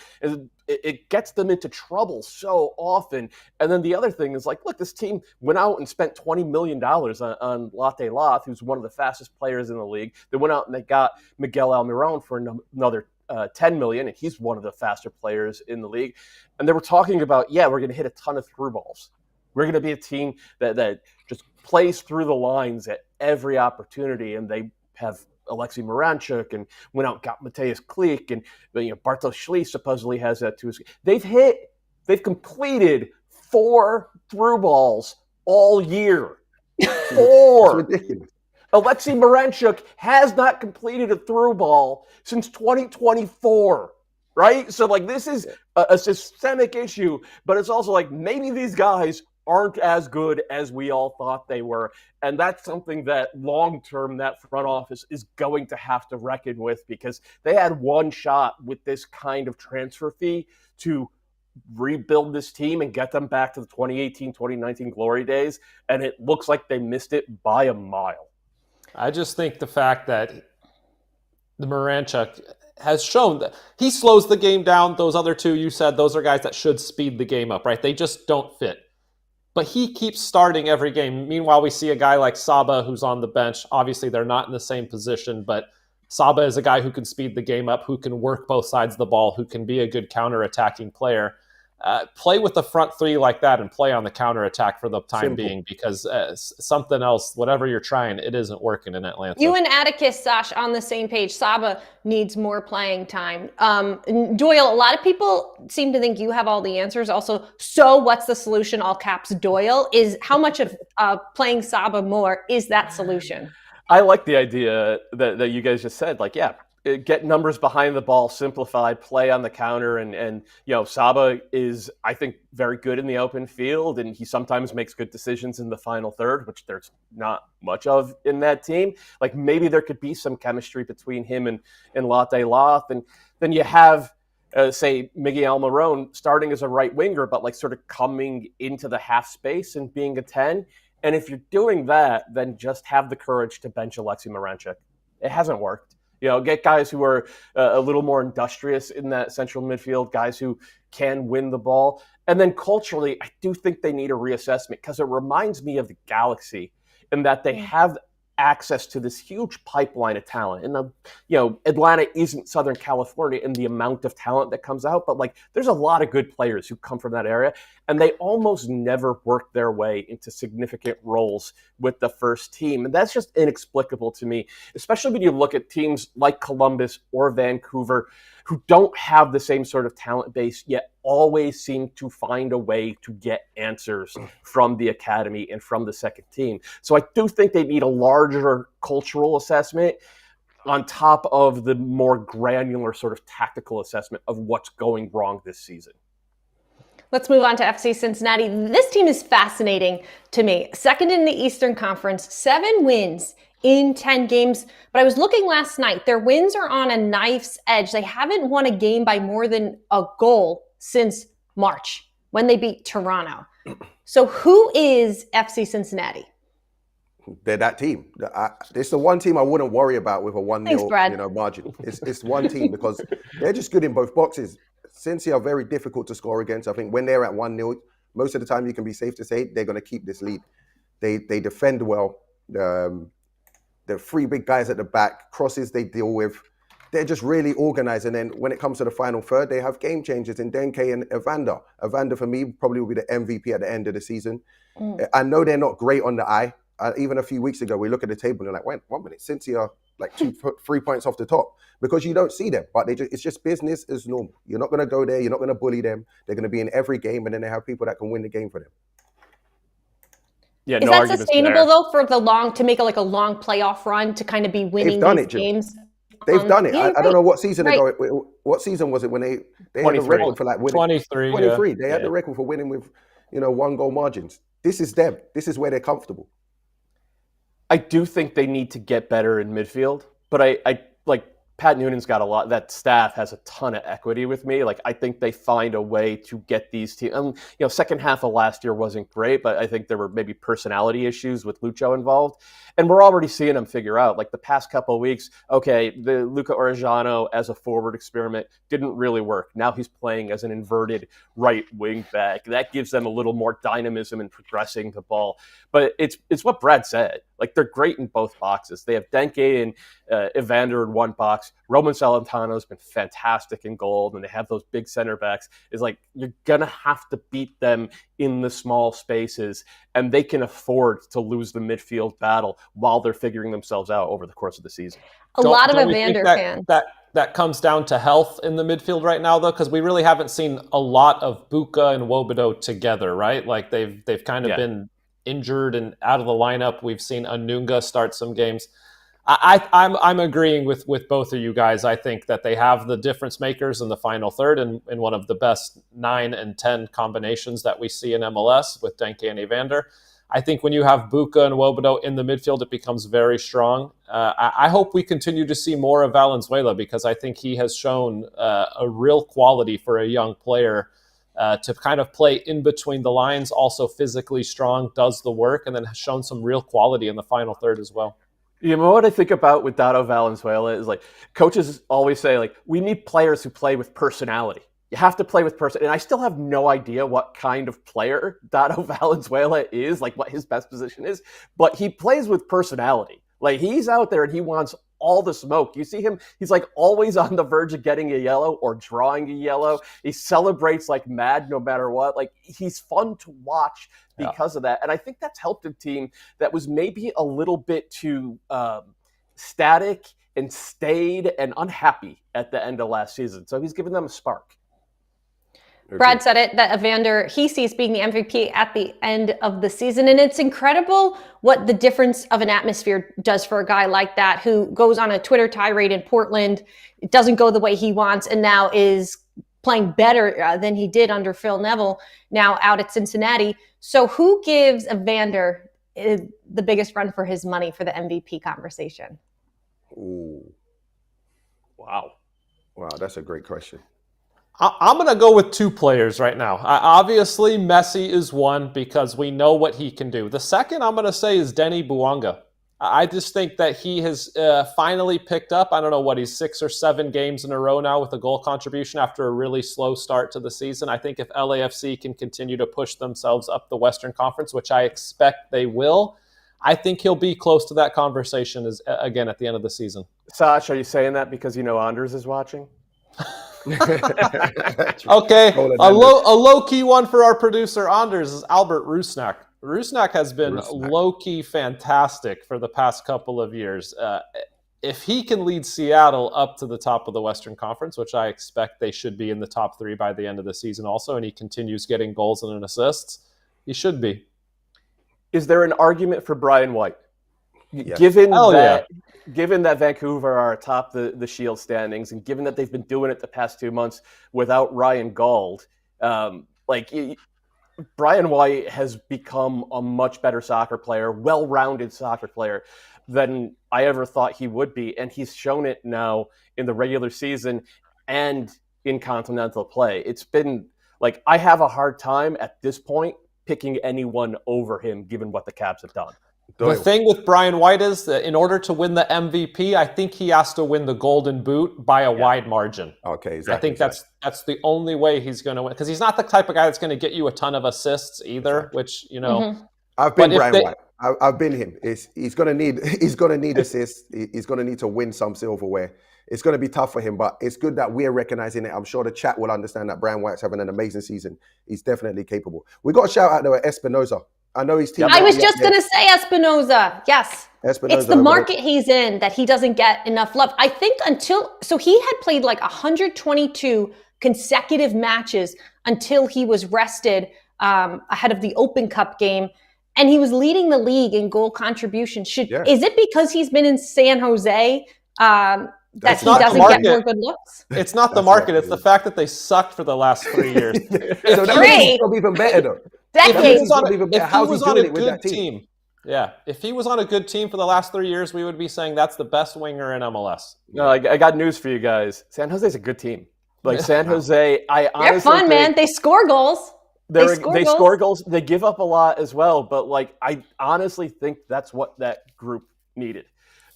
it gets them into trouble so often. And then the other thing is, like, look, this team went out and spent $20 million on Latte Loth, who's one of the fastest players in the league. They went out and they got Miguel Almiron for another $10 million, and he's one of the faster players in the league. And they were talking about, we're going to hit a ton of through balls. We're going to be a team that just plays through the lines at every opportunity. And they have Alexei Moranchuk and went out and got Mateus Klick, and Bartosz Szli supposedly has that too. They've completed 4 through balls all year. 4. It's ridiculous. Alexei Miranchuk has not completed a through ball since 2024, right? So, like, this is a systemic issue, but it's also like maybe these guys aren't as good as we all thought they were. And that's something that long-term that front office is going to have to reckon with, because they had one shot with this kind of transfer fee to rebuild this team and get them back to the 2018-2019 glory days. And it looks like they missed it by a mile. I just think the fact that the Miranchuk has shown that he slows the game down. Those other two, you said, those are guys that should speed the game up, right? They just don't fit. But he keeps starting every game. Meanwhile, we see a guy like Saba who's on the bench. Obviously, they're not in the same position, but Saba is a guy who can speed the game up, who can work both sides of the ball, who can be a good counter-attacking player. Play with the front three like that and play on the counter-attack for the time being, because something else, whatever you're trying, it isn't working in Atlanta. You and Atticus, Sash, on the same page. Saba needs more playing time. Doyle, a lot of people seem to think you have all the answers. Also, so what's the solution? All caps Doyle. Is how much of playing Saba more is that solution? I like the idea that you guys just said. Like, yeah, get numbers behind the ball, simplified, play on the counter. And Saba is, I think, very good in the open field, and he sometimes makes good decisions in the final third, which there's not much of in that team. Like, maybe there could be some chemistry between him and Latte Loth. And then you have, say, Miguel Marone starting as a right winger, but like sort of coming into the half space and being a 10. And if you're doing that, then just have the courage to bench Alexei Miranchuk. It hasn't worked. Get guys who are a little more industrious in that central midfield, guys who can win the ball. And then culturally, I do think they need a reassessment, because it reminds me of the Galaxy in that they have access to this huge pipeline of talent. And, Atlanta isn't Southern California in the amount of talent that comes out, but like there's a lot of good players who come from that area, and they almost never work their way into significant roles with the first team. And that's just inexplicable to me, especially when you look at teams like Columbus or Vancouver, who don't have the same sort of talent base, yet always seem to find a way to get answers from the academy and from the second team. So I do think they need a larger cultural assessment on top of the more granular sort of tactical assessment of what's going wrong this season. Let's move on to FC Cincinnati. This team is fascinating to me. Second in the Eastern Conference, 7 wins in 10 games. But I was looking last night. Their wins are on a knife's edge. They haven't won a game by more than a goal since March when they beat Toronto. So who is FC Cincinnati? They're that team. It's the one team I wouldn't worry about with a 1-0 margin. It's one team because they're just good in both boxes. Cincy are very difficult to score against. I think when they're at 1-0, most of the time you can be safe to say they're going to keep this lead. They defend well. The 3 big guys at the back, crosses they deal with. They're just really organized. And then when it comes to the final third, they have game changers in Denke and Evander. Evander, for me, probably will be the MVP at the end of the season. I know they're not great on the eye. Even a few weeks ago, we look at the table and they're like, wait, 1 minute, Cincy are like 3 points off the top, because you don't see them. But it's just business as normal. You're not going to go there. You're not going to bully them. They're going to be in every game, and then they have people that can win the game for them. Yeah, is that sustainable though for the to make a long playoff run to kind of be winning these games? They've done it. I don't know what season ago. What season was it when they had a record for like winning? 23. 23. They had the record for winning with 1-goal margins. This is them. This is where they're comfortable. I do think they need to get better in midfield, but I like Pat Noonan's got a lot. That staff has a ton of equity with me. Like, I think they find a way to get these teams. Second half of last year wasn't great, but I think there were maybe personality issues with Lucho involved. And we're already seeing them figure out, like the past couple of weeks, okay, the Luca Orejano as a forward experiment didn't really work. Now he's playing as an inverted right wing back. That gives them a little more dynamism in progressing the ball. But it's what Brad said. Like, they're great in both boxes. They have Denke and Evander in one box. Roman Salentano's been fantastic in goal, and they have those big center backs. It's like, you're going to have to beat them in the small spaces, and they can afford to lose the midfield battle while they're figuring themselves out over the course of the season. A lot of Evander fans. That comes down to health in the midfield right now, though, because we really haven't seen a lot of Buka and Wobodo together, right? Like, they've kind of been injured and out of the lineup. We've seen Anunga start some games. I'm agreeing with both of you guys. I think that they have the difference makers in the final third and in one of the best 9 and 10 combinations that we see in MLS with Denke and Evander. I think when you have Buka and Wobodo in the midfield, it becomes very strong. I hope we continue to see more of Valenzuela because I think he has shown a real quality for a young player to kind of play in between the lines, also physically strong, does the work, and then has shown some real quality in the final third as well. You know what I think about with Dado Valenzuela is like coaches always say like we need players who play with personality. You have to play with person, and I still have no idea what kind of player Dado Valenzuela is, like what his best position is, but he plays with personality. Like he's out there and he wants all the smoke. You see him, he's like always on the verge of getting a yellow or drawing a yellow. He celebrates like mad no matter what. Like he's fun to watch because of that. And I think that's helped a team that was maybe a little bit too static and staid and unhappy at the end of last season. So he's given them a spark. Brad said it, that Evander, he sees being the MVP at the end of the season. And it's incredible what the difference of an atmosphere does for a guy like that who goes on a Twitter tirade in Portland, it doesn't go the way he wants, and now is playing better than he did under Phil Neville, now out at Cincinnati. So who gives Evander the biggest run for his money for the MVP conversation? Ooh. Wow, that's a great question. I'm going to go with 2 players right now. Obviously, Messi is one because we know what he can do. The second I'm going to say is Denny Bouanga. I just think that he has finally picked up, I don't know what, he's 6 or 7 games in a row now with a goal contribution after a really slow start to the season. I think if LAFC can continue to push themselves up the Western Conference, which I expect they will, I think he'll be close to that conversation again at the end of the season. Sacha, are you saying that because you know Anders is watching? Okay, a low-key one for our producer, Anders, is Albert Rusnak. Rusnak has been low-key fantastic for the past couple of years. If he can lead Seattle up to the top of the Western Conference, which I expect they should be in the top 3 by the end of the season also, and he continues getting goals and assists, he should be. Is there an argument for Brian White? Yes. Given that Vancouver are atop the Shield standings, and given that they've been doing it the past 2 months without Ryan Gauld, Brian White has become a much better soccer player, well-rounded soccer player than I ever thought he would be. And he's shown it now in the regular season and in continental play. It's been like, I have a hard time at this point picking anyone over him, given what the Caps have done. The thing with Brian White is that in order to win the MVP, I think he has to win the Golden Boot by a wide margin. Okay, exactly. I think that's the only way he's going to win, because he's not the type of guy that's going to get you a ton of assists either. Which I've been Brian White. I've been him. He's going to need assists. He's going to need to win some silverware. It's going to be tough for him, but it's good that we're recognizing it. I'm sure the chat will understand that Brian White's having an amazing season. He's definitely capable. We got a shout out there at Espinoza. I know he's team. I was just going to say Espinoza. Yes. Espinoza, it's the market he's in that he doesn't get enough love. I think he had played like 122 consecutive matches until he was rested ahead of the Open Cup game. And he was leading the league in goal contribution. Is it because he's been in San Jose that he doesn't get more good looks? It's not the market. It's the fact that they sucked for the last 3 years. So that makes it even better, though. If he was on a good team, if he was on a good team for the last 3 years, we would be saying that's the best winger in MLS. No, I got news for you guys. San Jose's a good team. Like San Jose, I honestly they're fun, man. They score goals. They score goals. They give up a lot as well, but like I honestly think that's what that group needed.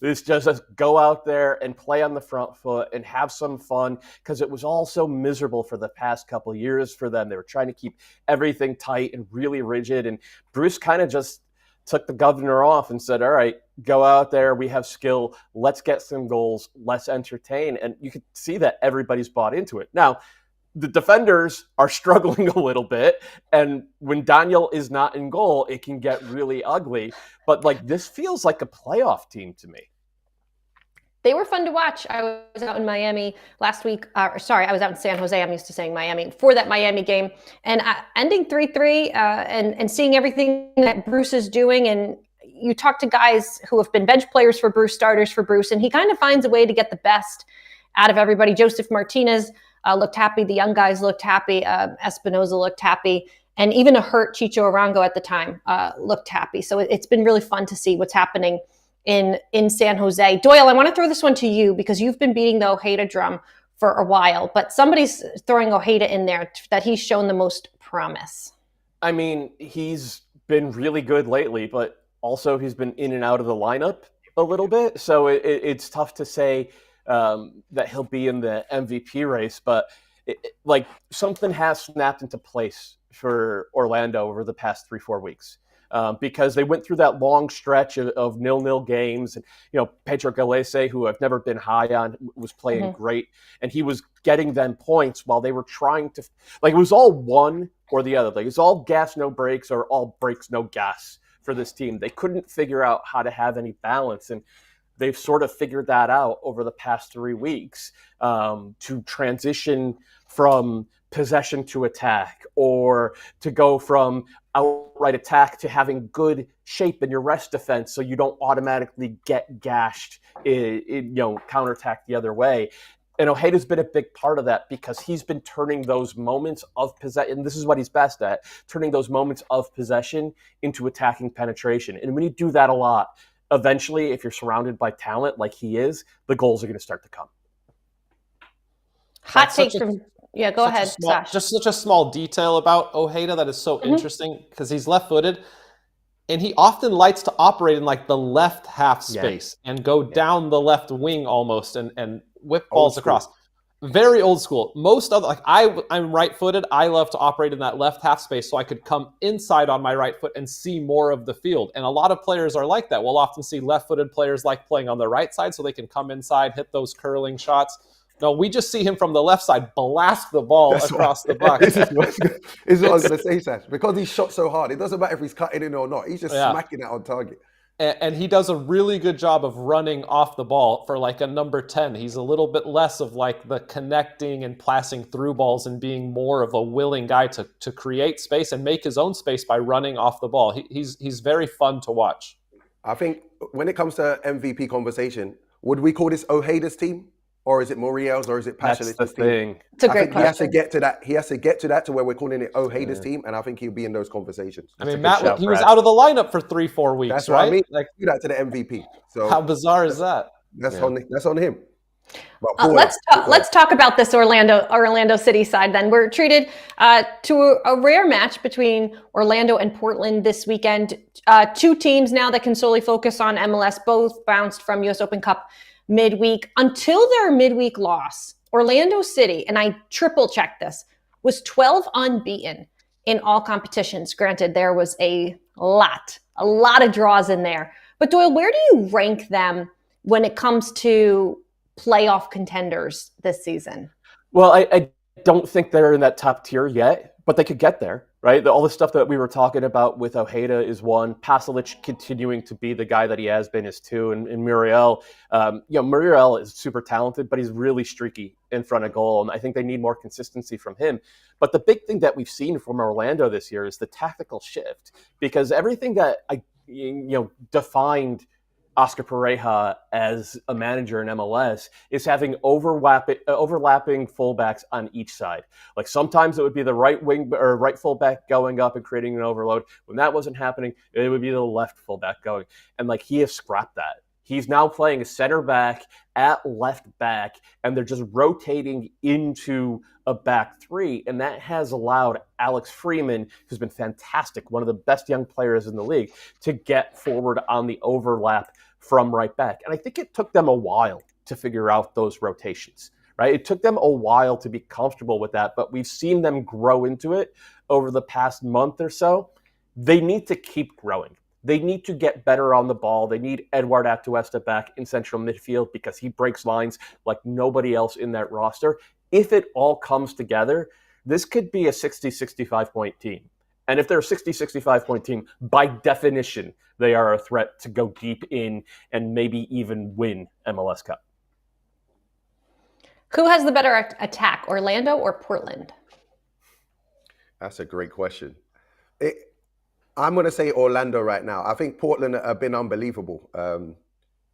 It's just go out there and play on the front foot and have some fun, because it was all so miserable for the past couple of years for them. They were trying to keep everything tight and really rigid, and Bruce kind of just took the governor off and said, all right, go out there. We have skill. Let's get some goals. Let's entertain. And you could see that everybody's bought into it. Now, the defenders are struggling a little bit, and when Daniel is not in goal, it can get really ugly. But like this feels like a playoff team to me. They were fun to watch. I was out in Miami last week. I was out in San Jose. I'm used to saying Miami for that Miami game, and ending 3-3 and seeing everything that Bruce is doing. And you talk to guys who have been bench players for Bruce, starters for Bruce, and he kind of finds a way to get the best out of everybody. Joseph Martinez looked happy. The young guys looked happy. Espinoza looked happy. And even a hurt Chicho Arango at the time looked happy. So it's been really fun to see what's happening in San Jose. Doyle, I want to throw this one to you because you've been beating the Ojeda drum for a while, but somebody's throwing Ojeda in there that he's shown the most promise. I mean, he's been really good lately, but also he's been in and out of the lineup a little bit. So it's tough to say that he'll be in the MVP race, but like something has snapped into place for Orlando over the past 3-4 weeks. Because they went through that long stretch of 0-0 games. And, Pedro Galese, who I've never been high on, was playing great. And he was getting them points while they were trying to, it was all one or the other. Like, it's all gas, no brakes, or all brakes, no gas for this team. They couldn't figure out how to have any balance. And they've sort of figured that out over the past 3 weeks to transition from possession to attack, or to go from outright attack to having good shape in your rest defense so you don't automatically get gashed counterattack the other way. And Ojeda's been a big part of that because he's been turning those moments of possession, and this is what he's best at, turning those moments of possession into attacking penetration. And when you do that a lot, eventually, if you're surrounded by talent like he is, the goals are going to start to come. Hot take from... Yeah, go ahead, Sash. Just such a small detail about Ojeda that is so interesting because he's left-footed, and he often likes to operate in the left half space and go down the left wing almost and whip balls across. Very old school. Most other I'm right-footed. I love to operate in that left half space so I could come inside on my right foot and see more of the field. And a lot of players are like that. We'll often see left-footed players like playing on the right side so they can come inside, hit those curling shots. No, we just see him from the left side blast the ball across the box. This is what I was going to say, Sash. Because he's shot so hard, it doesn't matter if he's cutting in or not. He's just smacking it on target. And he does a really good job of running off the ball for a number 10. He's a little bit less of the connecting and passing through balls and being more of a willing guy to create space and make his own space by running off the ball. He's very fun to watch. I think when it comes to MVP conversation, would we call this Ojeda's team? Or is it Muriel's, or is it Pachalic's That's the thing. It's a great question. He has to get to that. He has to get to that to where we're calling it Ojeda's team, and I think he'll be in those conversations. I mean, Matt, he was out of the lineup for 3-4 weeks, That's right? what I mean. Do that to the MVP. So how bizarre is that? That's on him. Let's talk about this Orlando City side then. We're treated to a rare match between Orlando and Portland this weekend. Two teams now that can solely focus on MLS, both bounced from US Open Cup midweek. Until their midweek loss, Orlando City, and I triple checked this, was 12 unbeaten in all competitions. Granted, there was a lot of draws in there. But Doyle, where do you rank them when it comes to playoff contenders this season? Well, I don't think they're in that top tier yet, but they could get there, right? All the stuff that we were talking about with Ojeda is one. Pasalic continuing to be the guy that he has been is two. And Muriel, Muriel is super talented, but he's really streaky in front of goal. And I think they need more consistency from him. But the big thing that we've seen from Orlando this year is the tactical shift, because everything that defined Oscar Pareja as a manager in MLS is having overlapping fullbacks on each side. Like sometimes it would be the right wing or right fullback going up and creating an overload. When that wasn't happening, it would be the left fullback going. And he has scrapped that. He's now playing a center back at left back, and they're just rotating into a back three. And that has allowed Alex Freeman, who's been fantastic, one of the best young players in the league, to get forward on the overlap from right back. And I think it took them a while to figure out those rotations, right? It took them a while to be comfortable with that, but we've seen them grow into it over the past month or so. They need to keep growing. They need to get better on the ball. They need Edward Atuesta back in central midfield because he breaks lines like nobody else in that roster. If it all comes together, this could be a 60-65 point team. And if they're a 60-65 point team, by definition, they are a threat to go deep in and maybe even win MLS Cup. Who has the better attack, Orlando or Portland? That's a great question. I'm going to say Orlando right now. I think Portland have been unbelievable.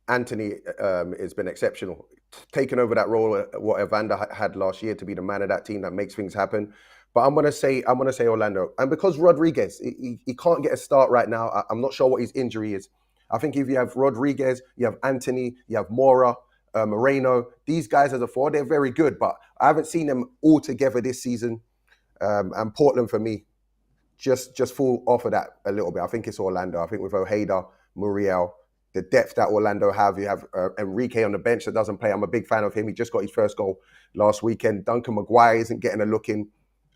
Anthony has been exceptional, taking over that role what Evander had last year to be the man of that team that makes things happen. But I'm gonna say Orlando, and because Rodriguez, he can't get a start right now. I'm not sure what his injury is. I think if you have Rodriguez, you have Anthony, you have Mora, Moreno. These guys as a four, they're very good, but I haven't seen them all together this season. And Portland for me, just fall off of that a little bit. I think it's Orlando. I think with Ojeda, Muriel, the depth that Orlando have, you have Enrique on the bench that doesn't play. I'm a big fan of him. He just got his first goal last weekend. Duncan Maguire isn't getting a look in.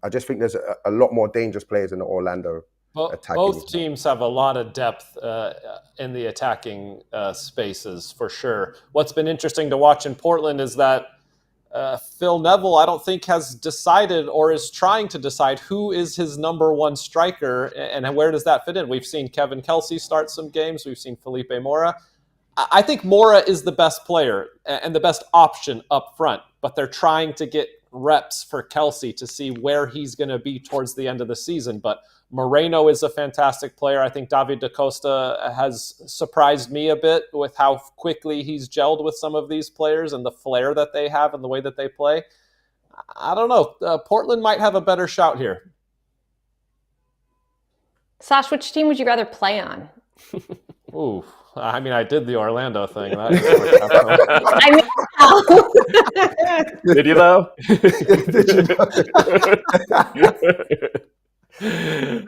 I just think there's a lot more dangerous players in the Orlando attacking. Both teams have a lot of depth in the attacking spaces, for sure. What's been interesting to watch in Portland is that Phil Neville, I don't think, has decided or is trying to decide who is his number one striker and where does that fit in. We've seen Kevin Kelsey start some games. We've seen Felipe Mora. I think Mora is the best player and the best option up front, but they're trying to get reps for Kelsey to see where he's going to be towards the end of the season. But Moreno is a fantastic player. I think David Da Costa has surprised me a bit with how quickly he's gelled with some of these players and the flair that they have and the way that they play. I don't know. Portland might have a better shout here. Sash, which team would you rather play on? Ooh, I mean, I did the Orlando thing. I mean, did you though? You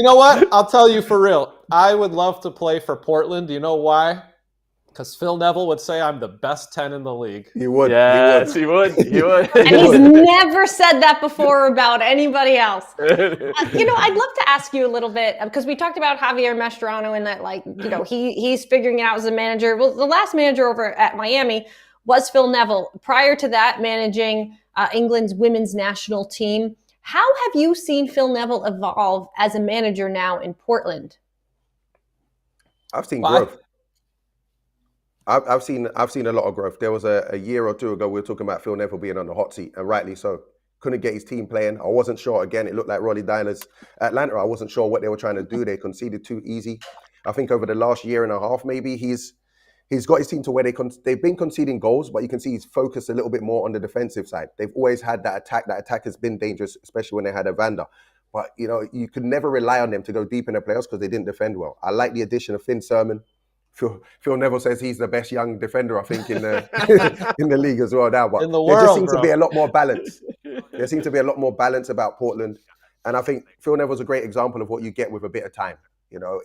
know what? I'll tell you for real. I would love to play for Portland. Do you know why? Because Phil Neville would say I'm the best 10 in the league. He would. Yes, he would. And he's never said that before about anybody else. I'd love to ask you a little bit, because we talked about Javier Mascherano and that, he's figuring it out as a manager. Well, the last manager over at Miami was Phil Neville. Prior to that, managing England's women's national team. How have you seen Phil Neville evolve as a manager now in Portland? I've seen growth. I've seen a lot of growth. There was a year or two ago, we were talking about Phil Neville being on the hot seat, and rightly so. Couldn't get his team playing. I wasn't sure. Again, it looked like Rolly Dyler's Atlanta. I wasn't sure what they were trying to do. They conceded too easy. I think over the last year and a half, maybe he's got his team to where they've been conceding goals, but you can see he's focused a little bit more on the defensive side. They've always had that attack. That attack has been dangerous, especially when they had Evander. But, you could never rely on them to go deep in the playoffs because they didn't defend well. I like the addition of Finn Sermon. Phil Neville says he's the best young defender, I think, in the in the league as well now. But in the there world, just seems to be a lot more balance. There seems to be a lot more balance about Portland. And I think Phil Neville's a great example of what you get with a bit of time.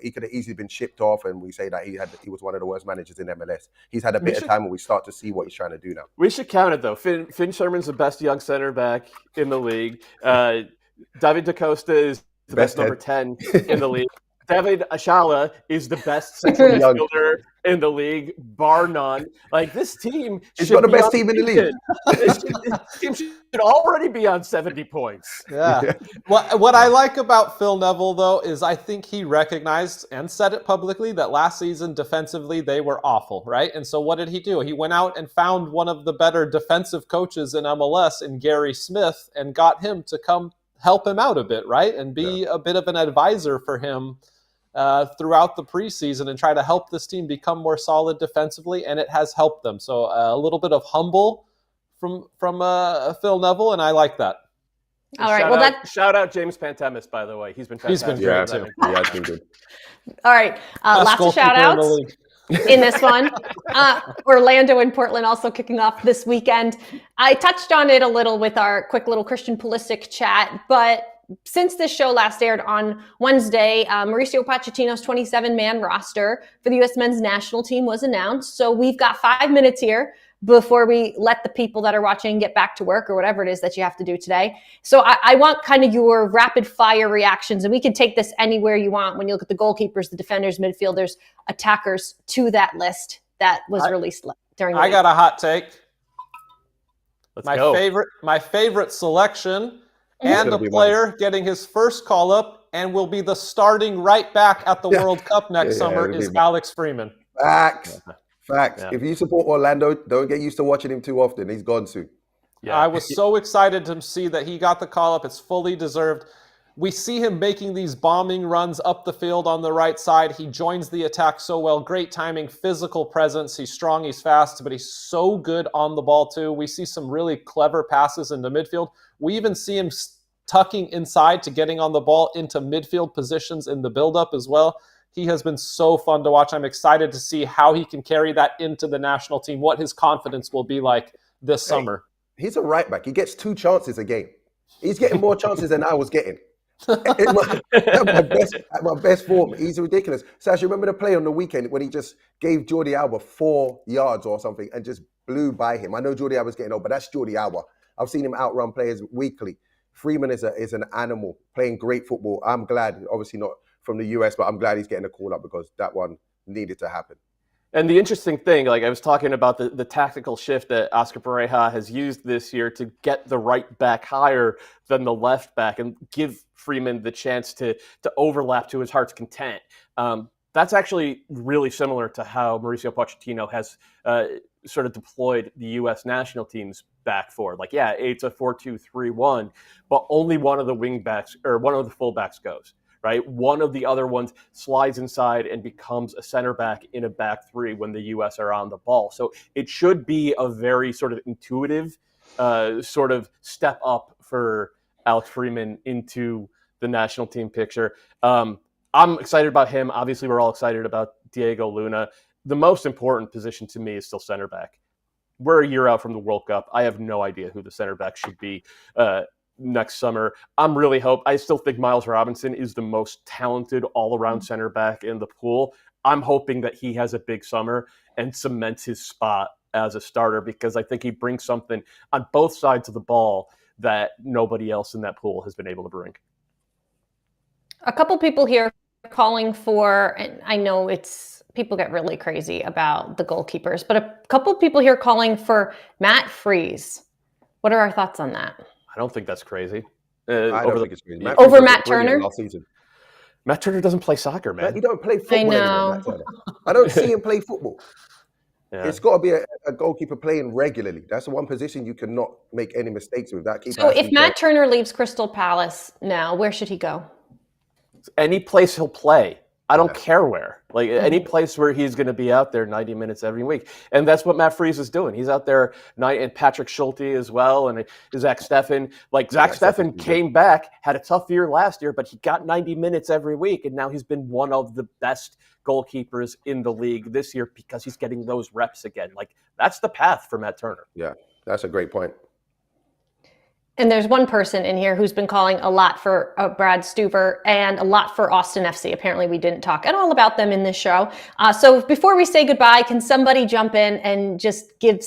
He could have easily been shipped off, and we say that he was one of the worst managers in MLS. He's had a bit of time, and we start to see what he's trying to do now. We should count it, though. Finn Sherman's the best young center back in the league. David Da Costa is the best number 10 in the league. David Ashala is the best central midfielder in the league, bar none. This team should got the best team in the league. This team should already be on 70 points. Yeah. What I like about Phil Neville, though, is I think he recognized and said it publicly that last season defensively they were awful, right? And so what did he do? He went out and found one of the better defensive coaches in MLS in Gary Smith and got him to come help him out a bit, right? And be a bit of an advisor for him throughout the preseason and try to help this team become more solid defensively, and it has helped them. So a little bit of humble from Phil Neville, and I like that. All right. Shout out James Pantemis, by the way. He's been fantastic. He's been great too. Yeah, it's been good. All right. Lots of shout outs in this one. Orlando and Portland also kicking off this weekend. I touched on it a little with our quick little Christian Pulisic chat, but since this show last aired on Wednesday, Mauricio Pochettino's 27-man roster for the U.S. men's national team was announced. So we've got 5 minutes here before we let the people that are watching get back to work or whatever it is that you have to do today. So I want kind of your rapid fire reactions, and we can take this anywhere you want when you look at the goalkeepers, the defenders, midfielders, attackers to that list that was released during the week. I got a hot take. Let's go. My favorite selection and a player getting his first call-up and will be the starting right back at the World Cup next summer is Alex Freeman. Facts. Yeah. If you support Orlando, don't get used to watching him too often. He's gone soon. Yeah. I was so excited to see that he got the call-up. It's fully deserved. We see him making these bombing runs up the field on the right side. He joins the attack so well. Great timing, physical presence. He's strong, he's fast, but he's so good on the ball too. We see some really clever passes into midfield. We even see him tucking inside to getting on the ball into midfield positions in the build-up as well. He has been so fun to watch. I'm excited to see how he can carry that into the national team, what his confidence will be like this summer. He's a right back. He gets 2 chances a game. He's getting more chances than I was getting. At my best form. He's ridiculous. Sash, you remember the play on the weekend when he just gave Jordi Alba 4 yards or something and just blew by him? I know Jordi Alba's getting old, but that's Jordi Alba. I've seen him outrun players weekly. Freeman is an animal playing great football. I'm glad, obviously not from the US, but I'm glad he's getting a call up because that one needed to happen. And the interesting thing, like I was talking about the tactical shift that Oscar Pareja has used this year to get the right back higher than the left back and give Freeman the chance to overlap to his heart's content. That's actually really similar to how Mauricio Pochettino has sort of deployed the U.S. national team's back four. Like, yeah, it's a 4-2-3-1, but only one of the wing backs or one of the fullbacks goes. Right, one of the other ones slides inside and becomes a center back in a back three when the U.S. are on the ball. So it should be a very sort of intuitive sort of step up for Alex Freeman into the national team picture. I'm excited about him. Obviously, we're all excited about Diego Luna. The most important position to me is still center back. We're a year out from the World Cup. I have no idea who the center back should be next summer. I still think Miles Robinson is the most talented all-around center back in the pool. I'm hoping that he has a big summer and cements his spot as a starter because I think he brings something on both sides of the ball that nobody else in that pool has been able to bring. A couple people here calling for, and I know people get really crazy about the goalkeepers, but a couple people here calling for Matt Freese. What are our thoughts on that? I don't think that's crazy. I don't think it's crazy. Over Matt Turner? Last season. Matt Turner doesn't play soccer, man. He don't play football anymore, Matt Turner. I don't see him play football. Yeah. It's got to be a goalkeeper playing regularly. That's the one position you cannot make any mistakes with. So if Matt Turner leaves Crystal Palace now, where should he go? Any place he'll play. I don't care where. Like any place where he's going to be out there 90 minutes every week. And that's what Matt Freese is doing. He's out there, and Patrick Schulte as well, and Zach Steffen. Like Zach Steffen came back, had a tough year last year, but he got 90 minutes every week, and now he's been one of the best goalkeepers in the league this year because he's getting those reps again. Like that's the path for Matt Turner. Yeah, that's a great point. And there's one person in here who's been calling a lot for Brad Stuver and a lot for Austin FC. Apparently we didn't talk at all about them in this show. So before we say goodbye, can somebody jump in and just give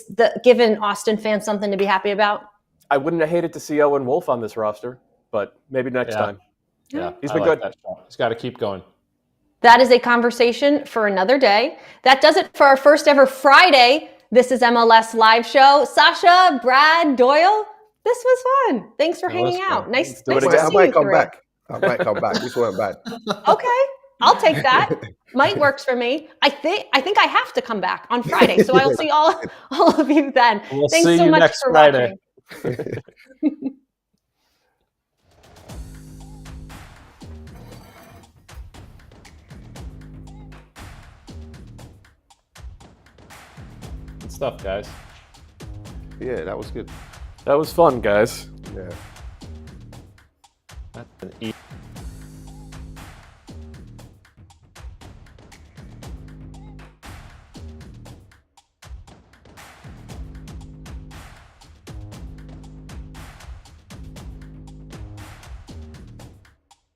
an Austin fan something to be happy about? I wouldn't have hated to see Owen Wolff on this roster, but maybe next time. Yeah, he's been good. He's got to keep going. That is a conversation for another day. That does it for our first ever Friday This Is MLS live show. Sacha, Brad, Doyle, this was fun. Thanks for hanging out. Nice to see you. I might come back. This weren't bad. Okay, I'll take that. Mike works for me. I think I have to come back on Friday, so I'll see all of you then. We'll Thanks see so you much next for Friday. watching. Good stuff, guys. Yeah, that was good. That was fun, guys. Yeah. That's an